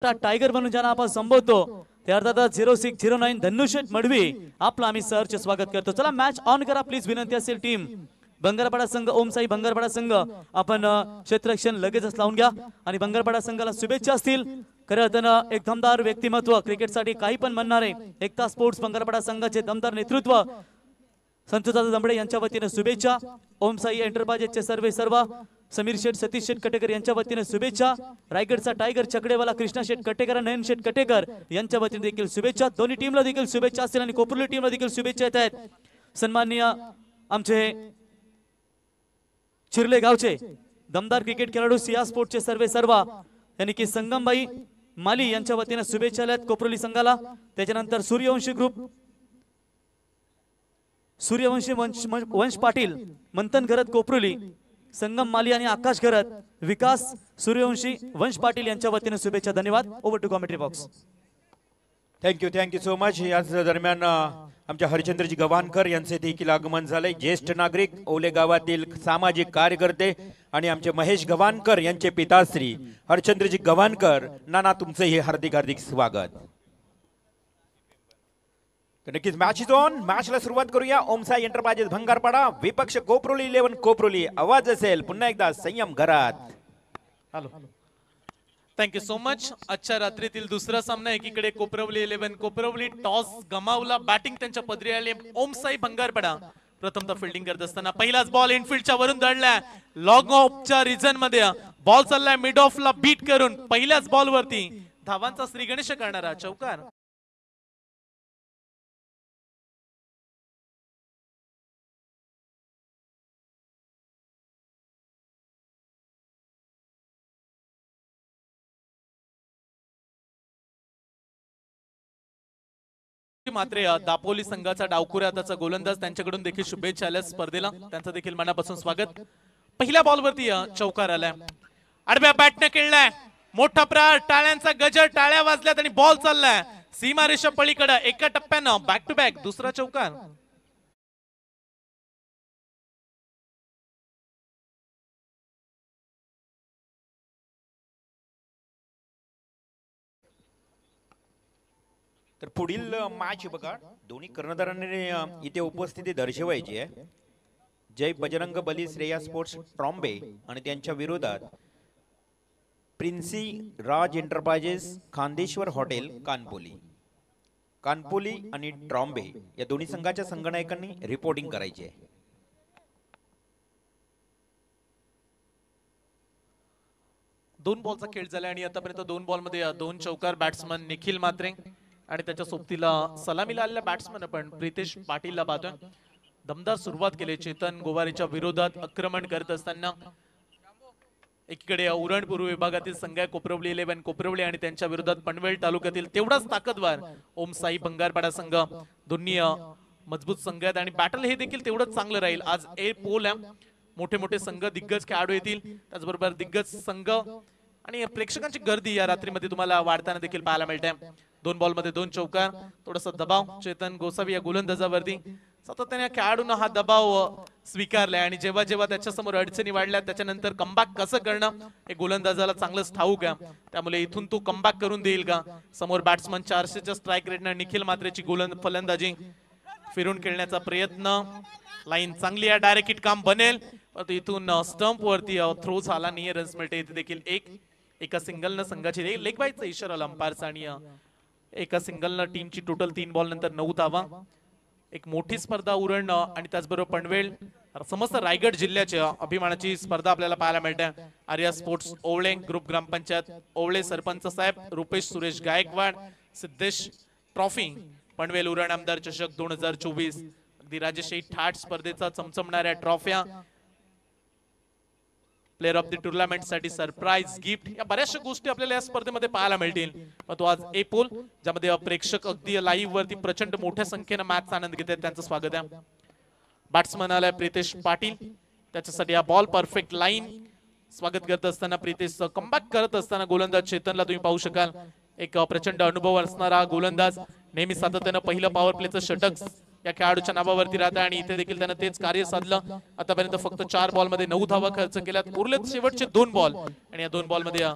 Tiger म्हणून ज्यांना आपण संबोधतो ते अर्थात 0609 धनुषेट मडवी आपलं आम्ही सरचे स्वागत करतो। चला मॅच ऑन करा प्लीज, विनंती असेल टीम बंगारपाडा संघ, ओमसाई बंगारपाडा संघ आपण क्षेत्ररक्षण लगेचच लावून घ्या आणि बंगारपाडा संघाला शुभेच्छा असतील। खऱ्या अर्थानं एक दमदार व्यक्तिमत्व क्रिकेटसाठी काही पण म्हणणारे एकता स्पोर्ट्स बंगारपाडा संघाचे दमदार नेतृत्व संतोषदादा दंबडे यांच्या वतीने शुभेच्छा। ओमसाई एंटरप्राइजेसचे सर्व समीर शेठ सतीश शेठ कटेकर यांच्या वतीने शुभेच्छा। रायगडचा टायगर चकडेवाला कृष्णा शेठ कटेकर नयन शेठ कटेकर यांच्या वतीने देखील शुभेच्छा। दोन्ही टीमला देखील शुभेच्छा असतील आणि कोपरली टीमला देखील शुभेच्छा येत आहेत। सन्माननीय आमचे चिरले गावचे दमदार क्रिकेट खेळाडू सिया स्पोर्ट्सचे सर्व यानी की संगमबाई माली यांच्या वतीने शुभेच्छा आहेत कोपरली संघाला। त्याच्यानंतर सूर्यवंशी ग्रुप, सूर्यवंशी वंश पाटील मंथन घरत कोपरुली, संगम माली आणि आकाश घरत विकास सूर्यवंशी वंश पाटील यांच्या वतीने शुभेच्छा। धन्यवाद। Over to commentary box. Thank you so much. याच दरम्यान आमच्या हरिचंद्रजी गव्हाणकर यांचे देखील आगमन झाले। ज्येष्ठ नागरिक ओले गावातील सामाजिक कार्यकर्ते आणि आमचे महेश गव्हाणकर यांचे पिताश्री हरिचंद्रजी गव्हाणकर, नाना तुमचे हे हार्दिक हार्दिक स्वागत। नक्कीच मॅच इज ऑन। मॅचला सुरुवात करूया। ओमसाई एंटरप्राइजेस भंगारपाडा विपक्ष कोपरोली 11 कोपरोली। आवाज असेल पुन्हा एकदा संयम घरात। Hello, thank you so much. आजच्या रात्रीतील दुसरा सामना एकीकडे कोपरवली 11 कोपरवली टॉस गमावला, बॅटिंग त्यांच्या पदरी आले ओमसाई भंगारपाडा। प्रथमतः फिल्डिंग करत असताना पहिलाच बॉल इनफिल्डच्या वरून धडलाय, लॉंग ऑफच्या रिजन मध्ये बॉल चाललाय मिड ऑफला बीट करून पहिल्याच बॉल वरती धावांचा श्रीगणेश करणारा चौकार। मात्र दापोली संघाचा डावखुऱ्या त्याचा गोलंदाज त्यांच्याकडून देखील शुभेच्छा आल्या स्पर्धेला, त्यांचं देखील मनापासून स्वागत। पहिल्या बॉल वरती चौकार आलाय, आडव्या बॅटने खेळलाय, मोठा प्रहार, टाळ्यांचा गजर, टाळ्या वाजल्यात आणि बॉल चाललाय सीमारेषा पलीकडे। एका टप्प्यानं बॅक टू बॅक दुसरा चौकार। तर पुढील मॅच बघा, दोन्ही कर्णधारांनी इथे उपस्थिती दर्शवायची आहे। जय बजरंग बली श्रेया स्पोर्ट्स ट्रॉम्बे आणि त्यांच्या विरोधात प्रिन्सी राज एंटरप्राइजेस खांदेश्वर हॉटेल कानपोली। कानपोली आणि ट्रॉम्बे या दोन्ही संघाच्या संघनायकांनी रिपोर्टिंग करायची आहे। दोन बॉलचा खेळ झाला आणि आतापर्यंत दोन बॉल मध्ये दोन चौकार। बॅट्समन निखिल मात्रे आणि त्याच्या सोबतीला सलामीला आलेला बॅट्समन आपण प्रितेश पाटीलला पाहतोय। दमदार सुरुवात केली चेतन गोवारीच्या विरोधात आक्रमण करत असताना। एकीकडे उरण पूर्व विभागातील संघ आहे कोपरवली 11 कोपरवली आणि त्यांच्या विरोधात पनवेल तालुक्यातील तेवढाच ताकदवार ओमसाई बंगारपाडा संघ। दोन्ही मजबूत संघ आहेत आणि बॅटल हे देखील तेवढंच चांगलं राहील। आज ए पोल आहे, मोठे मोठे संघ दिग्गज खेळाडू येतील, त्याचबरोबर दिग्गज संघ आणि प्रेक्षकांची गर्दी या रात्रीमध्ये तुम्हाला वाढताना देखील पाहायला मिळते। दोन बॉल मध्ये दोन चौकार, थोडासा दबाव चेतन गोसावी या गोलंदाजावरती। सातत्याने खेळाडूंना हा दबाव स्वीकारलाय आणि जेव्हा जेव्हा त्याच्या समोर अडचणी वाढल्या त्याच्यानंतर कमबॅक कसं करणं हे गोलंदाजाला चांगलंच ठाऊक आहे। त्यामुळे इथून तो कमबॅक करून देईल का। समोर बॅट्समन 400च्या स्ट्राइक रेटने निखिल मात्रेची फलंदाजी फिरून खेळण्याचा प्रयत्न, लाईन चांगली आहे, डायरेक्ट हिट काम बनेल, परंतु इथून स्टंप वरती थ्रो झाला नाही, रन्स मिळते। इथे देखील एका सिंगलनं संघाची लेग बाईचा इशारा आला अंपायरचा आणि एका सिंगलनं टीमची टोटल 3 बॉल नंतर 9 धावा। एक मोठी स्पर्धा उरण आणि त्याचबरोबर पनवेल समस्त रायगड जिल्ह्याच्या अभिमानाची स्पर्धा आपल्याला पाहायला मिळते। आर्या स्पोर्ट्स ओवळे ग्रुप ग्रामपंचायत ओवळे सरपंच साहेब रुपेश सुरेश गायकवाड सिद्धेश ट्रॉफी पनवेल उरण आमदार चषक 2024 अगदी राजेशाही ठाट स्पर्धेचा चमचमणाऱ्या ट्रॉफ्या, प्लेयर ऑफ द टुर्नामेंट साठी सरप्राइज गिफ्ट, या बऱ्याचशा गोष्टी आपल्याला या स्पर्धेमध्ये पाहायला मिळतील। तो आज ए पोल ज्यामध्ये प्रेक्षक अगदी लाईव्ह वरती प्रचंड मोठ्या संख्येने मॅचचा आनंद घेत आहेत, त्यांचं स्वागत आहे। बॅट्समन आलाय प्रितेश पाटील, त्याच्यासाठी हा बॉल परफेक्ट लाईन स्वागत करत असताना प्रितेश कमबॅक करत असताना गोलंदाज चेतनला तुम्ही पाहू शकाल। एक प्रचंड अनुभव असणारा गोलंदाज, नेहमी सातत्याने पहिलं पॉवर प्लेचं षटक या खेळाडूच्या नावावरती राहतं आणि इथे देखील त्याने तेच कार्य साधलं। आतापर्यंत फक्त 4 बॉल मध्ये 9 धावा खर्च केल्यात, उरलेत शेवटचे 2 बॉल आणि या 2 बॉल मध्ये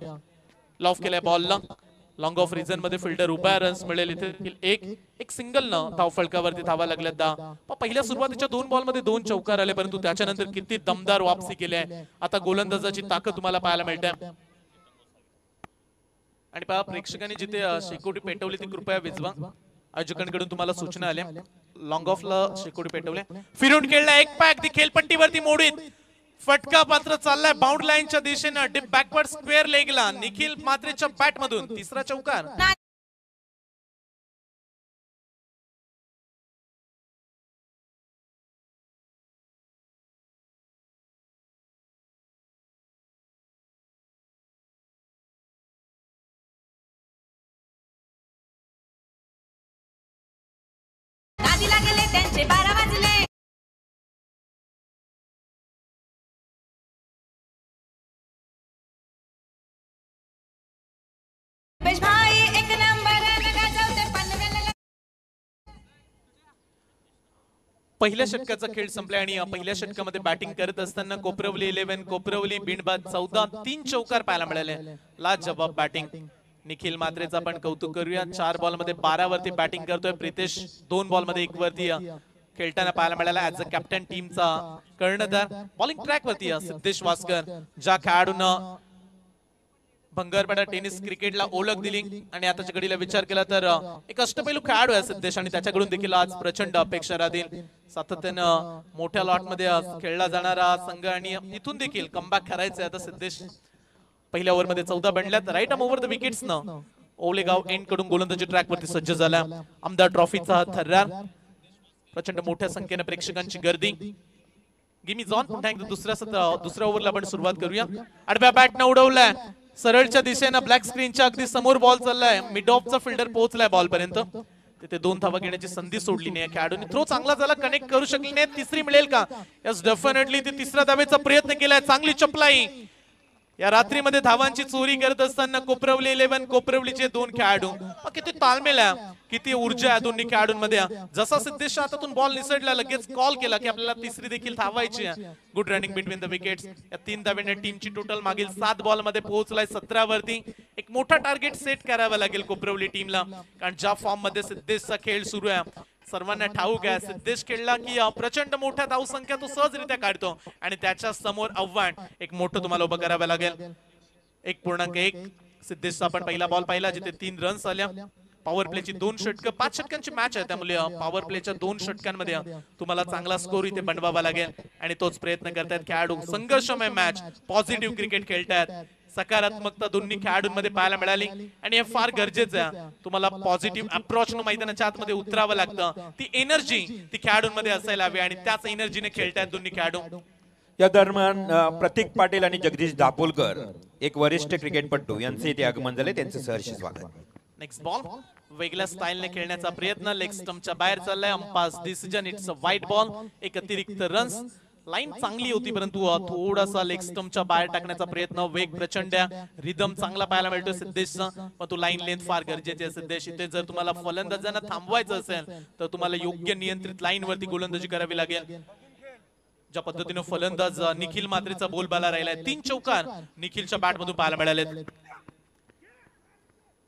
लॉफ केलाय बॉलला। लॉंग ऑफ रिझन मध्ये फिल्डर उभा रन्स मिळेल इथे एक सिंगल न धाव फलकावरती धावा लागल्यात 10. पहिल्या सुरुवातीच्या 2 बॉल मध्ये 2 चौकार आले, परंतु त्याच्यानंतर किती दमदार वापसी केली आहे. आता गोलंदाजाची ताकद तुम्हाला पाहायला मिळते. आणि पहा प्रेक्षकांनी जिथे शेकोटी पेटवली ती कृपया विझवा. आयोजकांकडून तुम्हाला सूचना आल्या. लॉंग ऑफला शेकोटी पेटवले, फिरून खेळला एक पाय अगदी खेळपट्टीवरती मोडीत. फटका पात्र चाललाय बाउंड लाईनच्या दिशेने, डिप बॅकवर्ड स्क्वेअर लेगला निखिल म्हात्रेच्या बॅट मधून तिसरा चौकार. नादीला गेले त्यांचे 12 वाजले. भाई एक नंबर लगा जाऊ पनवेल. पहिल्या षटकाचा खेळ संपला आणि पहिल्या षटकामध्ये बॅटिंग करत असताना कोपरवली 11, कोपरवली बिनबाद 14, 3 चौकार पाहायला मिळाले. लाजवाब बॅटिंग. निखिल म्हात्रेचा आपण कौतुक करूया. 4 बॉल मध्ये 12 वरती बॅटिंग करतोय. प्रितेश 2 बॉल मध्ये 1 वरती खेळताना पाहायला मिळाला. ऍज अ कॅप्टन टीमचा कर्णधार. बॉलिंग ट्रॅक वरती सिद्धेश वासकर, ज्या खेळाडूंना भंगारपाडा टेनिस क्रिकेटला ओळख दिली आणि आताच्या घडीला विचार केला तर एक अष्टपैलू खेळाडू आहे सिद्धेश, आणि त्याच्याकडून देखील आज प्रचंड अपेक्षा राहतील. सातत्यानं मोठ्या लॉट मध्ये खेळला जाणारा संघ आणि इथून देखील कमबॅक करायचं. आता सिद्धेश पहिल्या ओव्हर मध्ये 14 बनल्यात. Right arm over the wickets न ओलेगाव एंड कडून गोलंदाजी ट्रॅक वरती सज्ज झाला. आमदार ट्रॉफीचा थर्रार. प्रचंड मोठ्या संख्येने प्रेक्षकांची गर्दी. गिमी जॉन पुन्हा एकदा दुसऱ्या ओव्हरला आपण सुरुवात करूया. आडव्या बॅट न उडवलाय सरळच्या दिशेनं ब्लॅक स्क्रीनच्या अगदी समोर बॉल चाललाय. मिड ऑफचा फिल्डर पोहोचलाय बॉल पर्यंत. तिथे 2 धावा घेण्याची संधी सोडली नाही खेळाडूंनी. थ्रो चांगला झाला, कनेक्ट करू शकली नाही. तिसरी मिळेल का? यस डेफिनेटली ती तिसऱ्या धावेचा प्रयत्न केलाय. चांगली चपलाई. या रात्रीमध्ये धावांची चोरी करत असताना कोपरवली 11, कोपरवलीचे 2 खेळाडू. किती ताळमेळ आहे, किती ऊर्जा आहे दोन्ही खेळाडूंमध्ये. जसा सिद्धेश हातातून बॉल निसटला लगेच कॉल केला की आपल्याला तिसरी देखील धावायची आहे. Good running between the wickets. या 3 धाव्याने टीमची टोटल मागील 7 बॉल मध्ये पोहोचलाय 17 वरती. एक मोठा टार्गेट सेट करावा लागेल कोपरवली टीमला, कारण ज्या फॉर्म मध्ये सिद्धेशचा खेळ सुरू आहे सर्वांना ठाऊक आहे. सिद्धेश खेळला की प्रचंड मोठ्या धावसंख्या तो सहजरित्या काढतो आणि त्याच्या समोर आव्हान एक मोठं तुम्हाला उभं करावं लागेल. 1.1 सिद्धेशचा आपण पहिला बॉल पाहिला जिथे 3 रन्स आल्या. पॉवर प्लेची 2 षटकं, 5 षटकांची मॅच आहे, त्यामुळे पॉवर प्लेच्या 2 षटकांमध्ये तुम्हाला चांगला स्कोर इथे बनवावा लागेल आणि तोच प्रयत्न करतायत खेळाडू. संघर्षमय मॅच, पॉझिटिव्ह क्रिकेट खेळतायत. सकारात्मकता दोन्ही खेळाडूंमध्ये पाहायला मिळाली आणि हे फार गरजेचं आहे. तुम्हाला पॉझिटिव्ह अप्रोच मैदानाच्या आतमध्ये उतरावं लागतं. ती एनर्जी ती खेळाडूंमध्ये असायला हवी आणि त्याच एनर्जीने खेळतायत दोन्ही खेळाडू. या दरम्यान प्रतीक पाटील आणि जगदीश दापोलकर एक वरिष्ठ क्रिकेटपटू यांचे इथे आगमन झाले. त्यांचे सहर्ष स्वागत. नेक्स्ट बॉल वेगळ्या स्टाईलने खेळण्याचा प्रयत्न. लेग स्टंपच्या बाहेर चाललाय. अंपायर्स डिसिजन इट्स अ वाईट बॉल. एक अतिरिक्त रन्स. लाईन चांगली होती परंतु थोडासा लेग स्टंपच्या बाहेर टाकण्याचा प्रयत्न. वेग प्रचंड आहे, रिदम चांगला पाहायला मिळतो सिद्धेशचा, पण तो लाईन लेंथ फार गरजेची आहे सिद्धेश. इथे जर तुम्हाला फलंदाजांना थांबवायचं असेल तर तुम्हाला योग्य नियंत्रित लाईन वरती गोलंदाजी करावी लागेल. ज्या पद्धतीने फलंदाज निखिल म्हात्रेचा बोलबाला राहिलाय. 3 चौकार निखिलच्या बॅट मधून पाहायला मिळाले.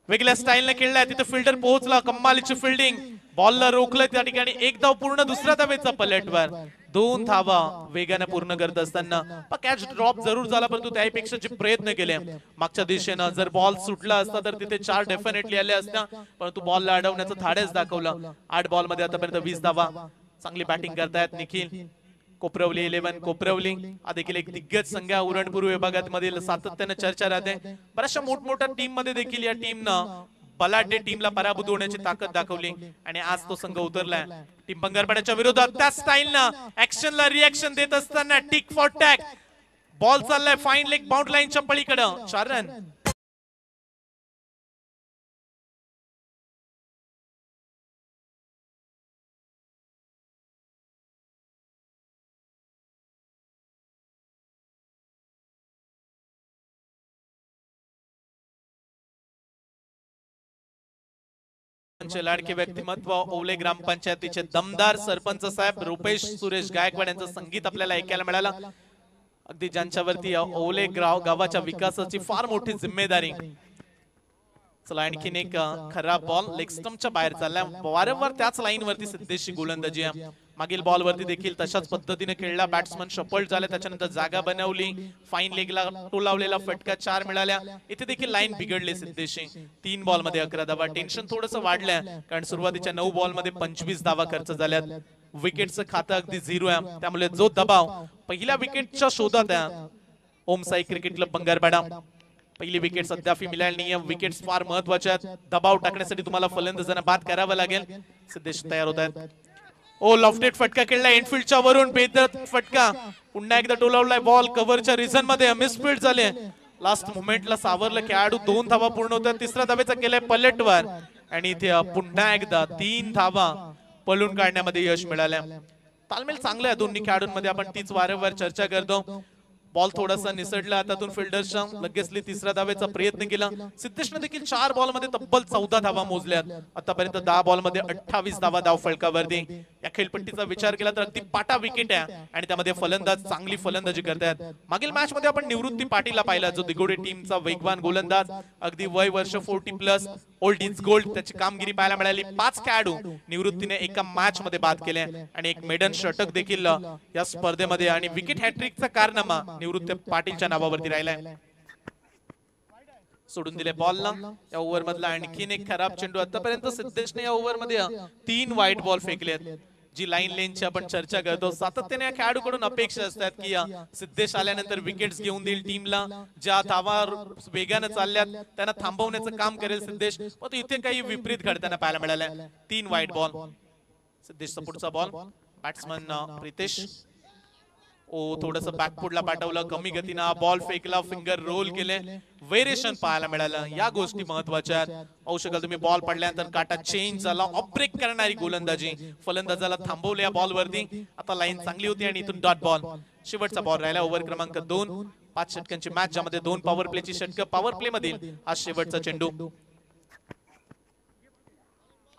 वेगळ्या स्टाईलने खेळलाय. तिथे फिल्डर पोहोचला. कम्मालीची फिल्डिंग. बॉलला रोखलं त्या ठिकाणी. 1 धाव पूर्ण. दुसऱ्या धावेचा पलटवार. 2 धावा वेगाने पूर्ण करत असताना कॅच ड्रॉप जरूर झाला परंतु त्यापेक्षा जे प्रयत्न केले मागच्या दिशेनं, जर बॉल सुटला असता तर तिथे 4 डेफिनेटली आले असत्या, परंतु बॉलला अडवण्याचं धाडस दाखवलं. 8 बॉल मध्ये आतापर्यंत 20 धावा. चांगली बॅटिंग करतायत निखिल. कोपरवली 11, कोपरवली हा देखील एक दिग्गज संघ. उरणपूर विभागात मधील सातत्याने चर्चा राहते. बऱ्याचशा मोठमोठ्या टीम मध्ये देखील या टीमनं बलाढ्य टीमला पराभूत होण्याची ताकद दाखवली आणि आज तो संघ उतरलाय. टीम बंगारपाड्याच्या विरोधात त्या स्टाईलनं ऍक्शनला रिएक्शन देत असताना टिक फॉर टॅग बॉल चाललाय फाईन लेग बाउंड लाईनच्या पलीकडं. 4 रन. लाडके व्यक्तिमत्व ओले ग्रामपंचायतीचे दमदार सरपंच साहेब रुपेश सुरेश गायकवाड यांचं संगीत आपल्याला ऐकायला मिळालं. अगदी ज्यांच्यावरती ओले गावाच्या विकासाची फार मोठी जिम्मेदारी चला आणखीन एक खराब बॉल लेग स्टंपच्या बाहेर चालला. वारंवार त्याच लाईन वरती सिद्धेशची गोलंदाजी आहे. मागील बॉल वरती देखील तशाच पद्धतीने खेळला. बॅट्समन शफल्ड झाले, त्याच्यानंतर जागा बनवली. फाईन लेगला टोलावलेला फटका 4 मिळाल्या. इथे देखील लाईन बिघडली सिद्धेशची. 3 बॉल मध्ये 11 धावा. टेन्शन थोडंसं वाढलंय कारण सुरुवातीच्या 9 बॉल मध्ये 25 धावा खर्च झाल्यात. विकेटचं खातं अगदी 0 आहे, त्यामुळे जो दबाव पहिल्या विकेटच्या शोधात आहे ओमसाई क्रिकेट क्लब बंगारपाडा. पहिली विकेट सध्या मिळाली नाहीये. विकेट्स फार महत्वाच्या आहेत. दबाव टाकण्यासाठी तुम्हाला फलंदाजांना बाद करावं लागेल. सिद्धेश तयार होत आहेत. ओ लॉफ्टेड फटका खेळला एंडफील्डच्या वरून. बेदत फटका पुन्हा एकदा टोलावलाय. बॉल कव्हरच्या रिझन मध्ये मिसफील्ड झाले. लास्ट मोमेंटला सावरलं खेळाडू. 2 धावा पूर्ण होतात. तिसऱ्या धावेचा केलाय पलटवार आणि इथे पुन्हा एकदा 3 धावा पळून काढण्यामध्ये यश मिळालं. तालमेल चांगला आहे दोन्ही खेळाडूंमध्ये. आपण तीच वारंवार चर्चा करतो. बॉल थोडासा निसटला हातातून फिल्डरच्या. लगेचली तिसऱ्या धावेचा प्रयत्न केला. सिद्धेशने देखील 4 बॉल मध्ये तब्बल 14 धावा मोजल्यात. आतापर्यंत 10 बॉल मध्ये 28 धावा धाव फलकावरती. या खेळपट्टीचा विचार केला तर अगदी पाटा विकेट आहे आणि त्यामध्ये फलंदाज चांगली फलंदाजी करतात. मागील मॅच मध्ये आपण निवृत्ती पाटीलला पाहिला, जो दिगोडे टीमचा वेगवान गोलंदाज. अगदी वय वर्ष 40+ ओल्ड इज गोल्ड. त्याची कामगिरी पाहायला मिळाली. 5 खेळाडू निवृत्तीने एका मॅच मध्ये बाद केले आणि एक मेडन षटक देखील या स्पर्धेमध्ये आणि विकेट हॅट्रिकचा कारनामा निवृत्ती पाटीलच्या नावावरती राहिलाय. सोडून दिले बॉलला. या ओव्हर मधला आणखीन एक खराब चेंडू. आतापर्यंत सिद्धेशने या ओव्हर मध्ये 3 वाईट बॉल फेकलेत. जी लाईन लेनची आपण चर्चा करतो, सातत्याने या खेळाडूकडून अपेक्षा असतात की सिद्धेश आल्यानंतर विकेट्स घेऊन देईल टीमला. ज्या धावा वेगाने चालल्यात त्यांना थांबवण्याचं काम करेल सिद्धेश. पण इथे काही विपरीत घडताना पाहायला मिळालं. 3 वाईट बॉल. सिद्धेशचा पुढचा बॉल. बॅट्समन प्रितेश थोडस बॅकफुटला पाठवलं. कमी गतीनं बॉल फेकला. फिंगर रोल केले. व्हेरिएशन पाहायला मिळालं. या गोष्टी महत्वाच्या आहेत. पाहू शकाल तुम्ही बॉल पडल्यानंतर काटा चेंज झाला. ऑफ ब्रेक करणारी गोलंदाजी. फलंदाजाला थांबवले या बॉल वरती. आता लाईन चांगली होती आणि इथून डॉट बॉल. शेवटचा बॉल राहिला ओव्हर क्रमांक 2. 5 षटकांची मॅच, ज्यामध्ये 2 पॉवर प्लेची षटक. पॉवर प्ले मधील हा शेवटचा चेंडू.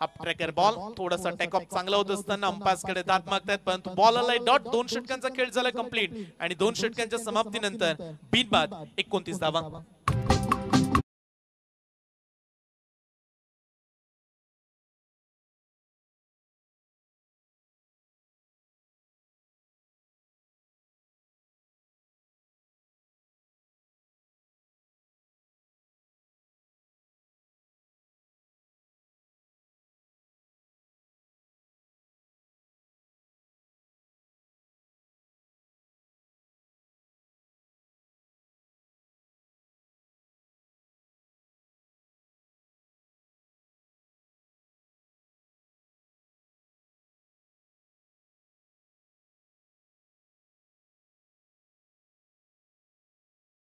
Up tracker ball. थोडासा टेक ऑफ चांगला होत असताना अंपायर्स कडे दाद मागतायत, परंतु बॉल आलाय डॉट. 2 षटकांचा खेळ झाला कंप्लीट आणि 2 षटकांच्या समाप्तीनंतर बिनबाद 29 धावा.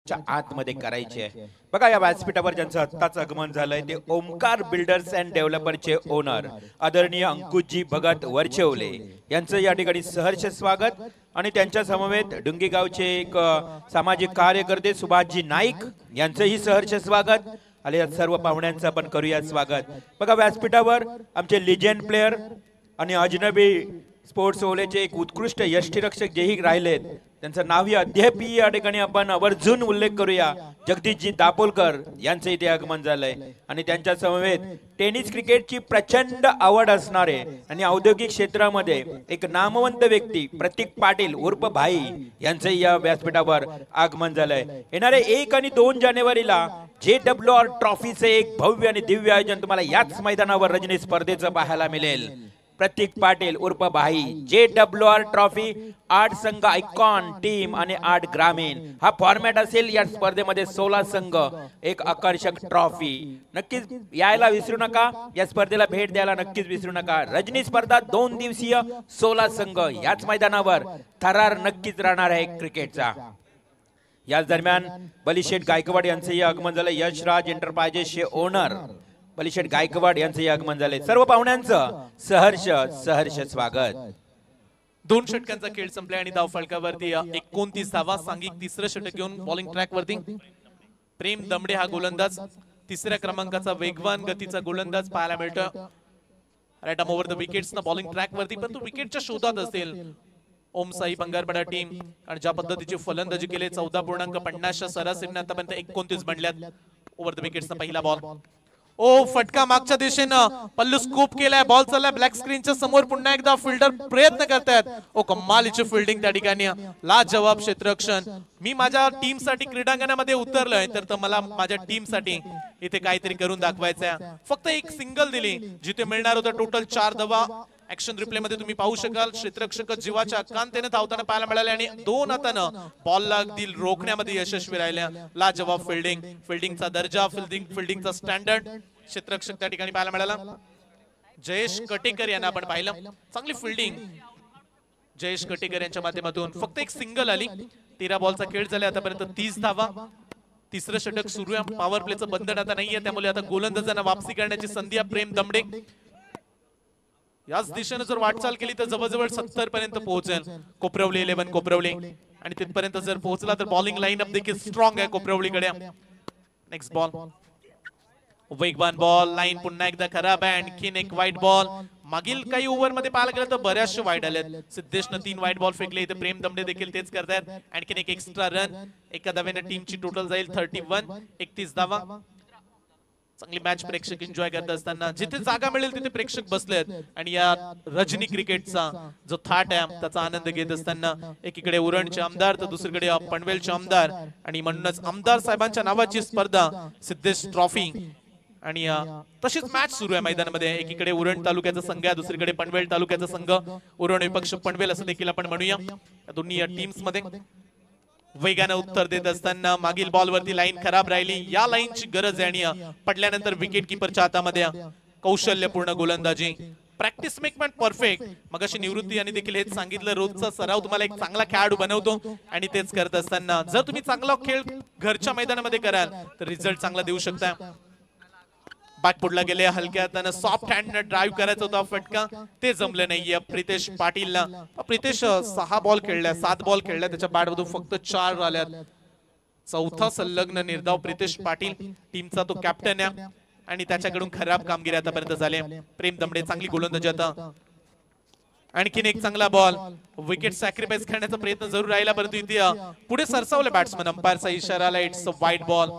आतमध्ये करायचे आहे. बघा या व्यासपीठावर ज्यांचं आत्ताच आगमन झालंय ते ओमकार बिल्डर्स अँड डेव्हलपरचे ओनर आदरणीय अंकुशजी भगत वरचेवले यांचं या ठिकाणी सहर्ष स्वागत. आणि त्यांच्या समवेत डुंगी गावचे एक सामाजिक कार्यकर्ते सुभाषजी नाईक यांचंही सहर्ष स्वागत. आले सर्व पाहुण्यांचं आपण करूया स्वागत. बघा व्यासपीठावर आमचे लिजेंड प्लेयर आणि अजनबी स्पोर्ट्स ओलेचे एक उत्कृष्ट यष्टीरक्षक जेही राहिलेत, त्यांचं नावही अद्याप या ठिकाणी आपण आवर्जून उल्लेख करूया. जगदीशजी दापोलकर यांचं इथे आगमन झालंय आणि त्यांच्या समवेत टेनिस क्रिकेटची प्रचंड आवड असणारे आणि औद्योगिक क्षेत्रामध्ये एक नामवंत व्यक्ती प्रतीक पाटील उर्फ भाई यांचं या व्यासपीठावर आगमन झालंय. येणारे 1 आणि 2 जानेवारीला JWR ट्रॉफीचे एक भव्य आणि दिव्य आयोजन तुम्हाला याच मैदानावर रजनी स्पर्धेचं पाहायला मिळेल. प्रतीक पाटील उर्फ भाई, JWR ट्रॉफी, 8 संघ आयकॉन टीम आणि 8 ग्रामीण हा फॉर्मॅट असेल. या स्पर्धेमध्ये 16 संघ, एक आकर्षक ट्रॉफी. नक्कीच यायला विसरू नका. या स्पर्धेला भेट द्यायला नक्कीच विसरू नका. रजनी स्पर्धा 2 दिवसीय, 16 संघ याच मैदानावर. थरार नक्कीच राहणार आहे क्रिकेटचा. याच दरम्यान बलिशेठ गायकवाड यांचंही आगमन झालं. यशराज एंटरप्राइजेसचे ओनर बलिशेठ गायकवाड यांचंही आगमन झाले. सर्व पाहुण्यांचं सहर्ष स्वागत. 2 षटकांचा खेळ संपला आणि धाव फलकावरती 29 धावा. सांघिक तिसरं षटक घेऊन बॉलिंग ट्रॅक वरती प्रेम दमडे हा गोलंदाज. 3ऱ्या क्रमांकाचा वेगवान गतीचा गोलंदाज पाहायला मिळतो. Right arm over the wickets ना बॉलिंग ट्रॅक वरती, पण तो विकेटच्या शोधात असेल ओमसाई बंगारपाडा टीम. आणि ज्या पद्धतीची फलंदाजी केली 14.50 सरासरीने आतापर्यंत 29 बनल्यात. ओव्हर द विकेट्स ना पहिला बॉल. ओ फटका मागच्या दिशेनं, पल्लू स्कूप केलाय, बॉल चाललाय ब्लॅक स्क्रीनच्या समोर, पुन्हा एकदा फिल्डर प्रयत्न करतायत. ओ कमालीची फिल्डिंग त्या ठिकाणी, लाजवाब क्षेत्ररक्षण. मी माझ्या टीम साठी क्रीडांगणामध्ये उतरलोय तर मला माझ्या टीम साठी इथे काहीतरी करून दाखवायचंय. फक्त एक सिंगल दिली, जिथे मिळणार होतं टोटल 4 धावा. ऍक्शन रिप्ले मध्ये तुम्ही पाहू शकाल क्षेत्ररक्षक जीवाच्या अकांतेने धावताना पाहायला मिळाले आणि 2 हातानं बॉलला अगदी रोखण्यामध्ये यशस्वी राहिल्या. लाजवाब फिल्डिंगचा दर्जा, फिल्डिंगचा स्टँडर्ड क्षेत्ररक्षक त्या ठिकाणी पाहायला मिळाला. जयेश कटेकर यांना आपण पाहिलं, चांगली फिल्डिंग जयेश कटेकर यांच्या माध्यमातून. फक्त एक सिंगल आली. 13 बॉलचा खेळ झाला आतापर्यंत 30 धावा. तिसरं षटक सुरू आहे. पॉवर प्लेचं बंधन आता नाहीये, त्यामुळे आता गोलंदाजांना वापसी करण्याची संधी आहे. प्रेम दमडे याच दिशेने जर वाटचाल केली तर जवळजवळ 70 पर्यंत पोहोचेल. कोपरवली 11 कोपरवली, आणि तिथपर्यंत जर पोहोचला तर बॉलिंग लाईनअप देखील स्ट्रॉंग आहे कोपरवलीकडे. नेक्स्ट बॉल, वेगवान बॉल, लाईन पुन्हा एकदा खराब आहे. आणखीन एक वाईट बॉल. मागील काही ओव्हर मध्ये पाहायला गेलं तर बऱ्याचशे वाईट आलेत. सिद्धेशनं 3 वाईट बॉल फेकले, इथे प्रेम दमडे देखील तेच करतायत. आणखीन एक एक्स्ट्रा रन. एका धावेने टीमची टोटल जाईल 31. 31 धावा. चांगली मॅच प्रेक्षक एन्जॉय करत असताना जिथे जागा मिळेल तिथे प्रेक्षक बसलेत आणि या रजनी क्रिकेटचा जो थाट आहे त्याचा आनंद घेत असताना एकीकडे उरणचे आमदार तर दुसरीकडे पनवेलचे आमदार, आणि म्हणूनच आमदार साहेबांच्या नावाची स्पर्धा सिद्धेश ट्रॉफी. आणि तशीच मॅच सुरू आहे मैदानामध्ये. एकीकडे उरण तालुक्याचा संघ आहे, दुसरीकडे पनवेल तालुक्याचा संघ. उरण विपक्ष पनवेल असं देखील आपण म्हणूया. या दोन्ही टीम्स मध्ये वेगाने उत्तर देत असताना मागील बॉल वरती लाईन खराब राहिली. या लाईनची गरज आहे आणि पडल्यानंतर विकेट किपरच्या हातामध्ये कौशल्यपूर्ण गोलंदाजी. Practice make man perfect. मगाशी निवृत्ती यांनी देखील हेच सांगितलं, रोजचा सराव तुम्हाला एक चांगला खेळाडू बनवतो. आणि तेच करत असताना जर तुम्ही चांगला खेळ घरच्या मैदानामध्ये कराल तर रिझल्ट चांगला देऊ शकता. बॅकफुटला गेले, हलक्या हाताने सॉफ्ट हँड ड्राईव्ह करायचा होता फटका, ते जमलं नाहीये प्रितेश पाटीलला. प्रितेश 6 बॉल खेळल्या, 7 बॉल खेळल्या, त्याच्या बॅटमधून फक्त 4 आल्यात. चौथा संलग्न निर्धाव प्रितेश पाटील, टीमचा तो कॅप्टन आहे आणि त्याच्याकडून खराब कामगिरी आतापर्यंत झाली. प्रेम दमडे चांगली गोलंदाजी आता. आणखीन एक चांगला बॉल, विकेट सॅक्रिफाईस करण्याचा प्रयत्न जरूर राहिला, परंतु इथे पुढे सरसावले बॅट्समन. अंपायरचा इशारा आला, इट्स अ वाईट बॉल.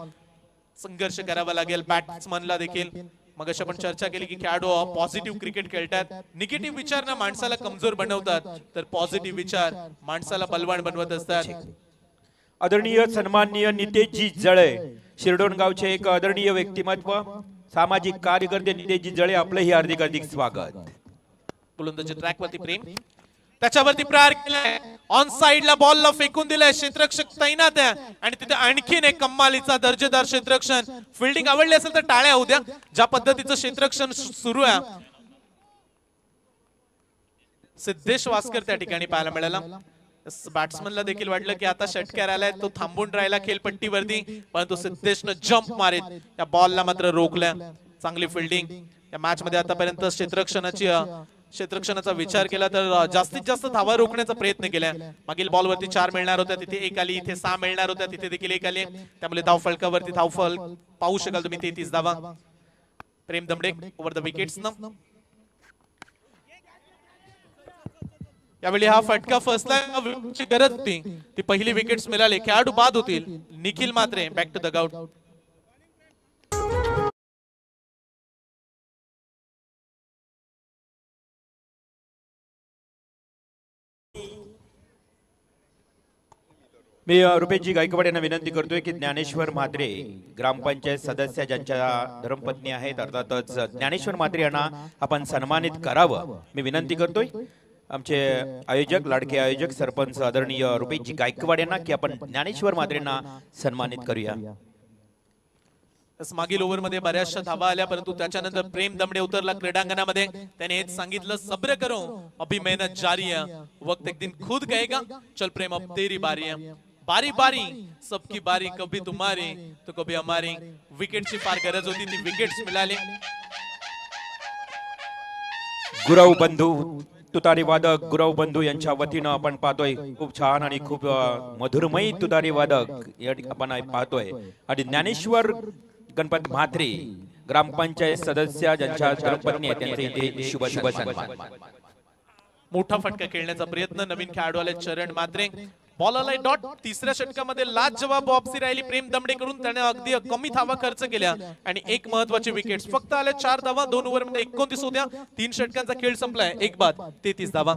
संघर्ष करावा लागेल बॅट्समनला देखील. मग अशी आपण चर्चा केली की खेळाडू पॉझिटिव्ह क्रिकेट खेळतात. निगेटिव्ह विचार ना माणसाला कमजोर बनवतात, तर पॉझिटिव्ह विचार माणसाला बलवान बनवत असतात. आदरणीय सन्माननीय नितेशजी जळे, शिरडोण गावचे एक आदरणीय व्यक्तिमत्व, सामाजिक कार्यकर्ते नितेशजी जळे, आपलं ही हार्दिक हार्दिक स्वागत. गोलंदाजी ट्रॅक वरती प्रेम, त्याच्यावरती प्रहार केलाय, ऑन साइडला बॉलला फेकून दिलाय. क्षेत्ररक्षक तैनात आहे आणि तिथे आणखीन एक कमालीचा दर्जेदार क्षेत्ररक्षण. फिल्डिंग आवडली असेल तर टाळ्या होऊ द्या. ज्या पद्धतीचं क्षेत्ररक्षण सुरू आहे, सिद्धेश वास्कर त्या ठिकाणी पाहायला मिळाला. बॅट्समनला देखील वाटलं की आता षटकार आलाय, तो थांबून राहिला खेळपट्टीवरती, परंतु सिद्धेशनं जम्प मारित या बॉलला मात्र रोखल्या. चांगली फिल्डिंग या मॅच मध्ये आतापर्यंत. क्षेत्ररक्षणाचा विचार केला तर जास्तीत जास्त धावा रोखण्याचा प्रयत्न केला. मागील बॉल वरती 4 मिळणार होत्या, तिथे 1 आली, इथे 6 मिळणार होत्या, तिथे देखील 1 आली. त्यामुळे धाव फलकावरती धावफल पाहू शकाल तुम्ही 33 धावा. प्रेम दमडे ओव्हर द विकेट्स. यावेळी हा फटका फसला, गरज होती ती पहिली विकेट्स मिळाली, खेळाडू बाद होतील. निखिल मात्रे बॅक टू द आउट. मी रुपेशजी गायकवाड यांना विनंती करतोय की ज्ञानेश्वर म्हात्रे ग्रामपंचायत सदस्य ज्यांच्या धर्मपत्नी आहेत, अर्थातच ज्ञानेश्वर म्हात्रे यांना आपण सन्मानित करावं मी विनंती करतोय. आमचे आयोजक, लाडके आयोजक सरपंच आदरणीय रुपेशजी गायकवाड यांना की आपण ज्ञानेश्वर म्हात्रेंना सन्मानित करूया. मागील ओव्हर मध्ये बऱ्याचशा धावा आल्या, परंतु त्याच्यानंतर प्रेम दमडे उतरला क्रीडांगणामध्ये. त्याने हेच सांगितलं, सब्र करो अभी मेहनत जारी है, वक्त एक दिन खुद कहेगा चल प्रेम अब तेरी बारी है, बारी बारी सबकी बारी, कभी तुम्हारी तो कभी हमारी. विकेटची फार गरज होती, ती विकेट्स मिळाली. गुरव बंधू तुतारी वादक गुरव बंधू यांच्या वतीनं आपण पाहतोय खूप छान आणि खूप मधुरमयी तुतारी वादक आपण पाहतोय. आणि ज्ञानेश्वर गणपत म्हात्रे ग्रामपंचायत सदस्य ज्यांच्या धर्मपत्नी आहेत त्यांचे इथे शुभ सन्मान. मोठा फटका खेळण्याचा प्रयत्न, नवीन खेळाडू आले चरण म्हात्रे. बॉल आलाय डॉट. तिसऱ्या षटकामध्ये लाजवाब वापसी राहिली प्रेम दमडे कडून. त्याने अगदी कमी धावा खर्च केल्या आणि एक महत्वाची विकेट. फक्त आल्या 4 धावा 2 ओव्हर मध्ये 29 होत्या. 3 षटकांचा खेळ संपलाय. 1 बाद 33 धावा.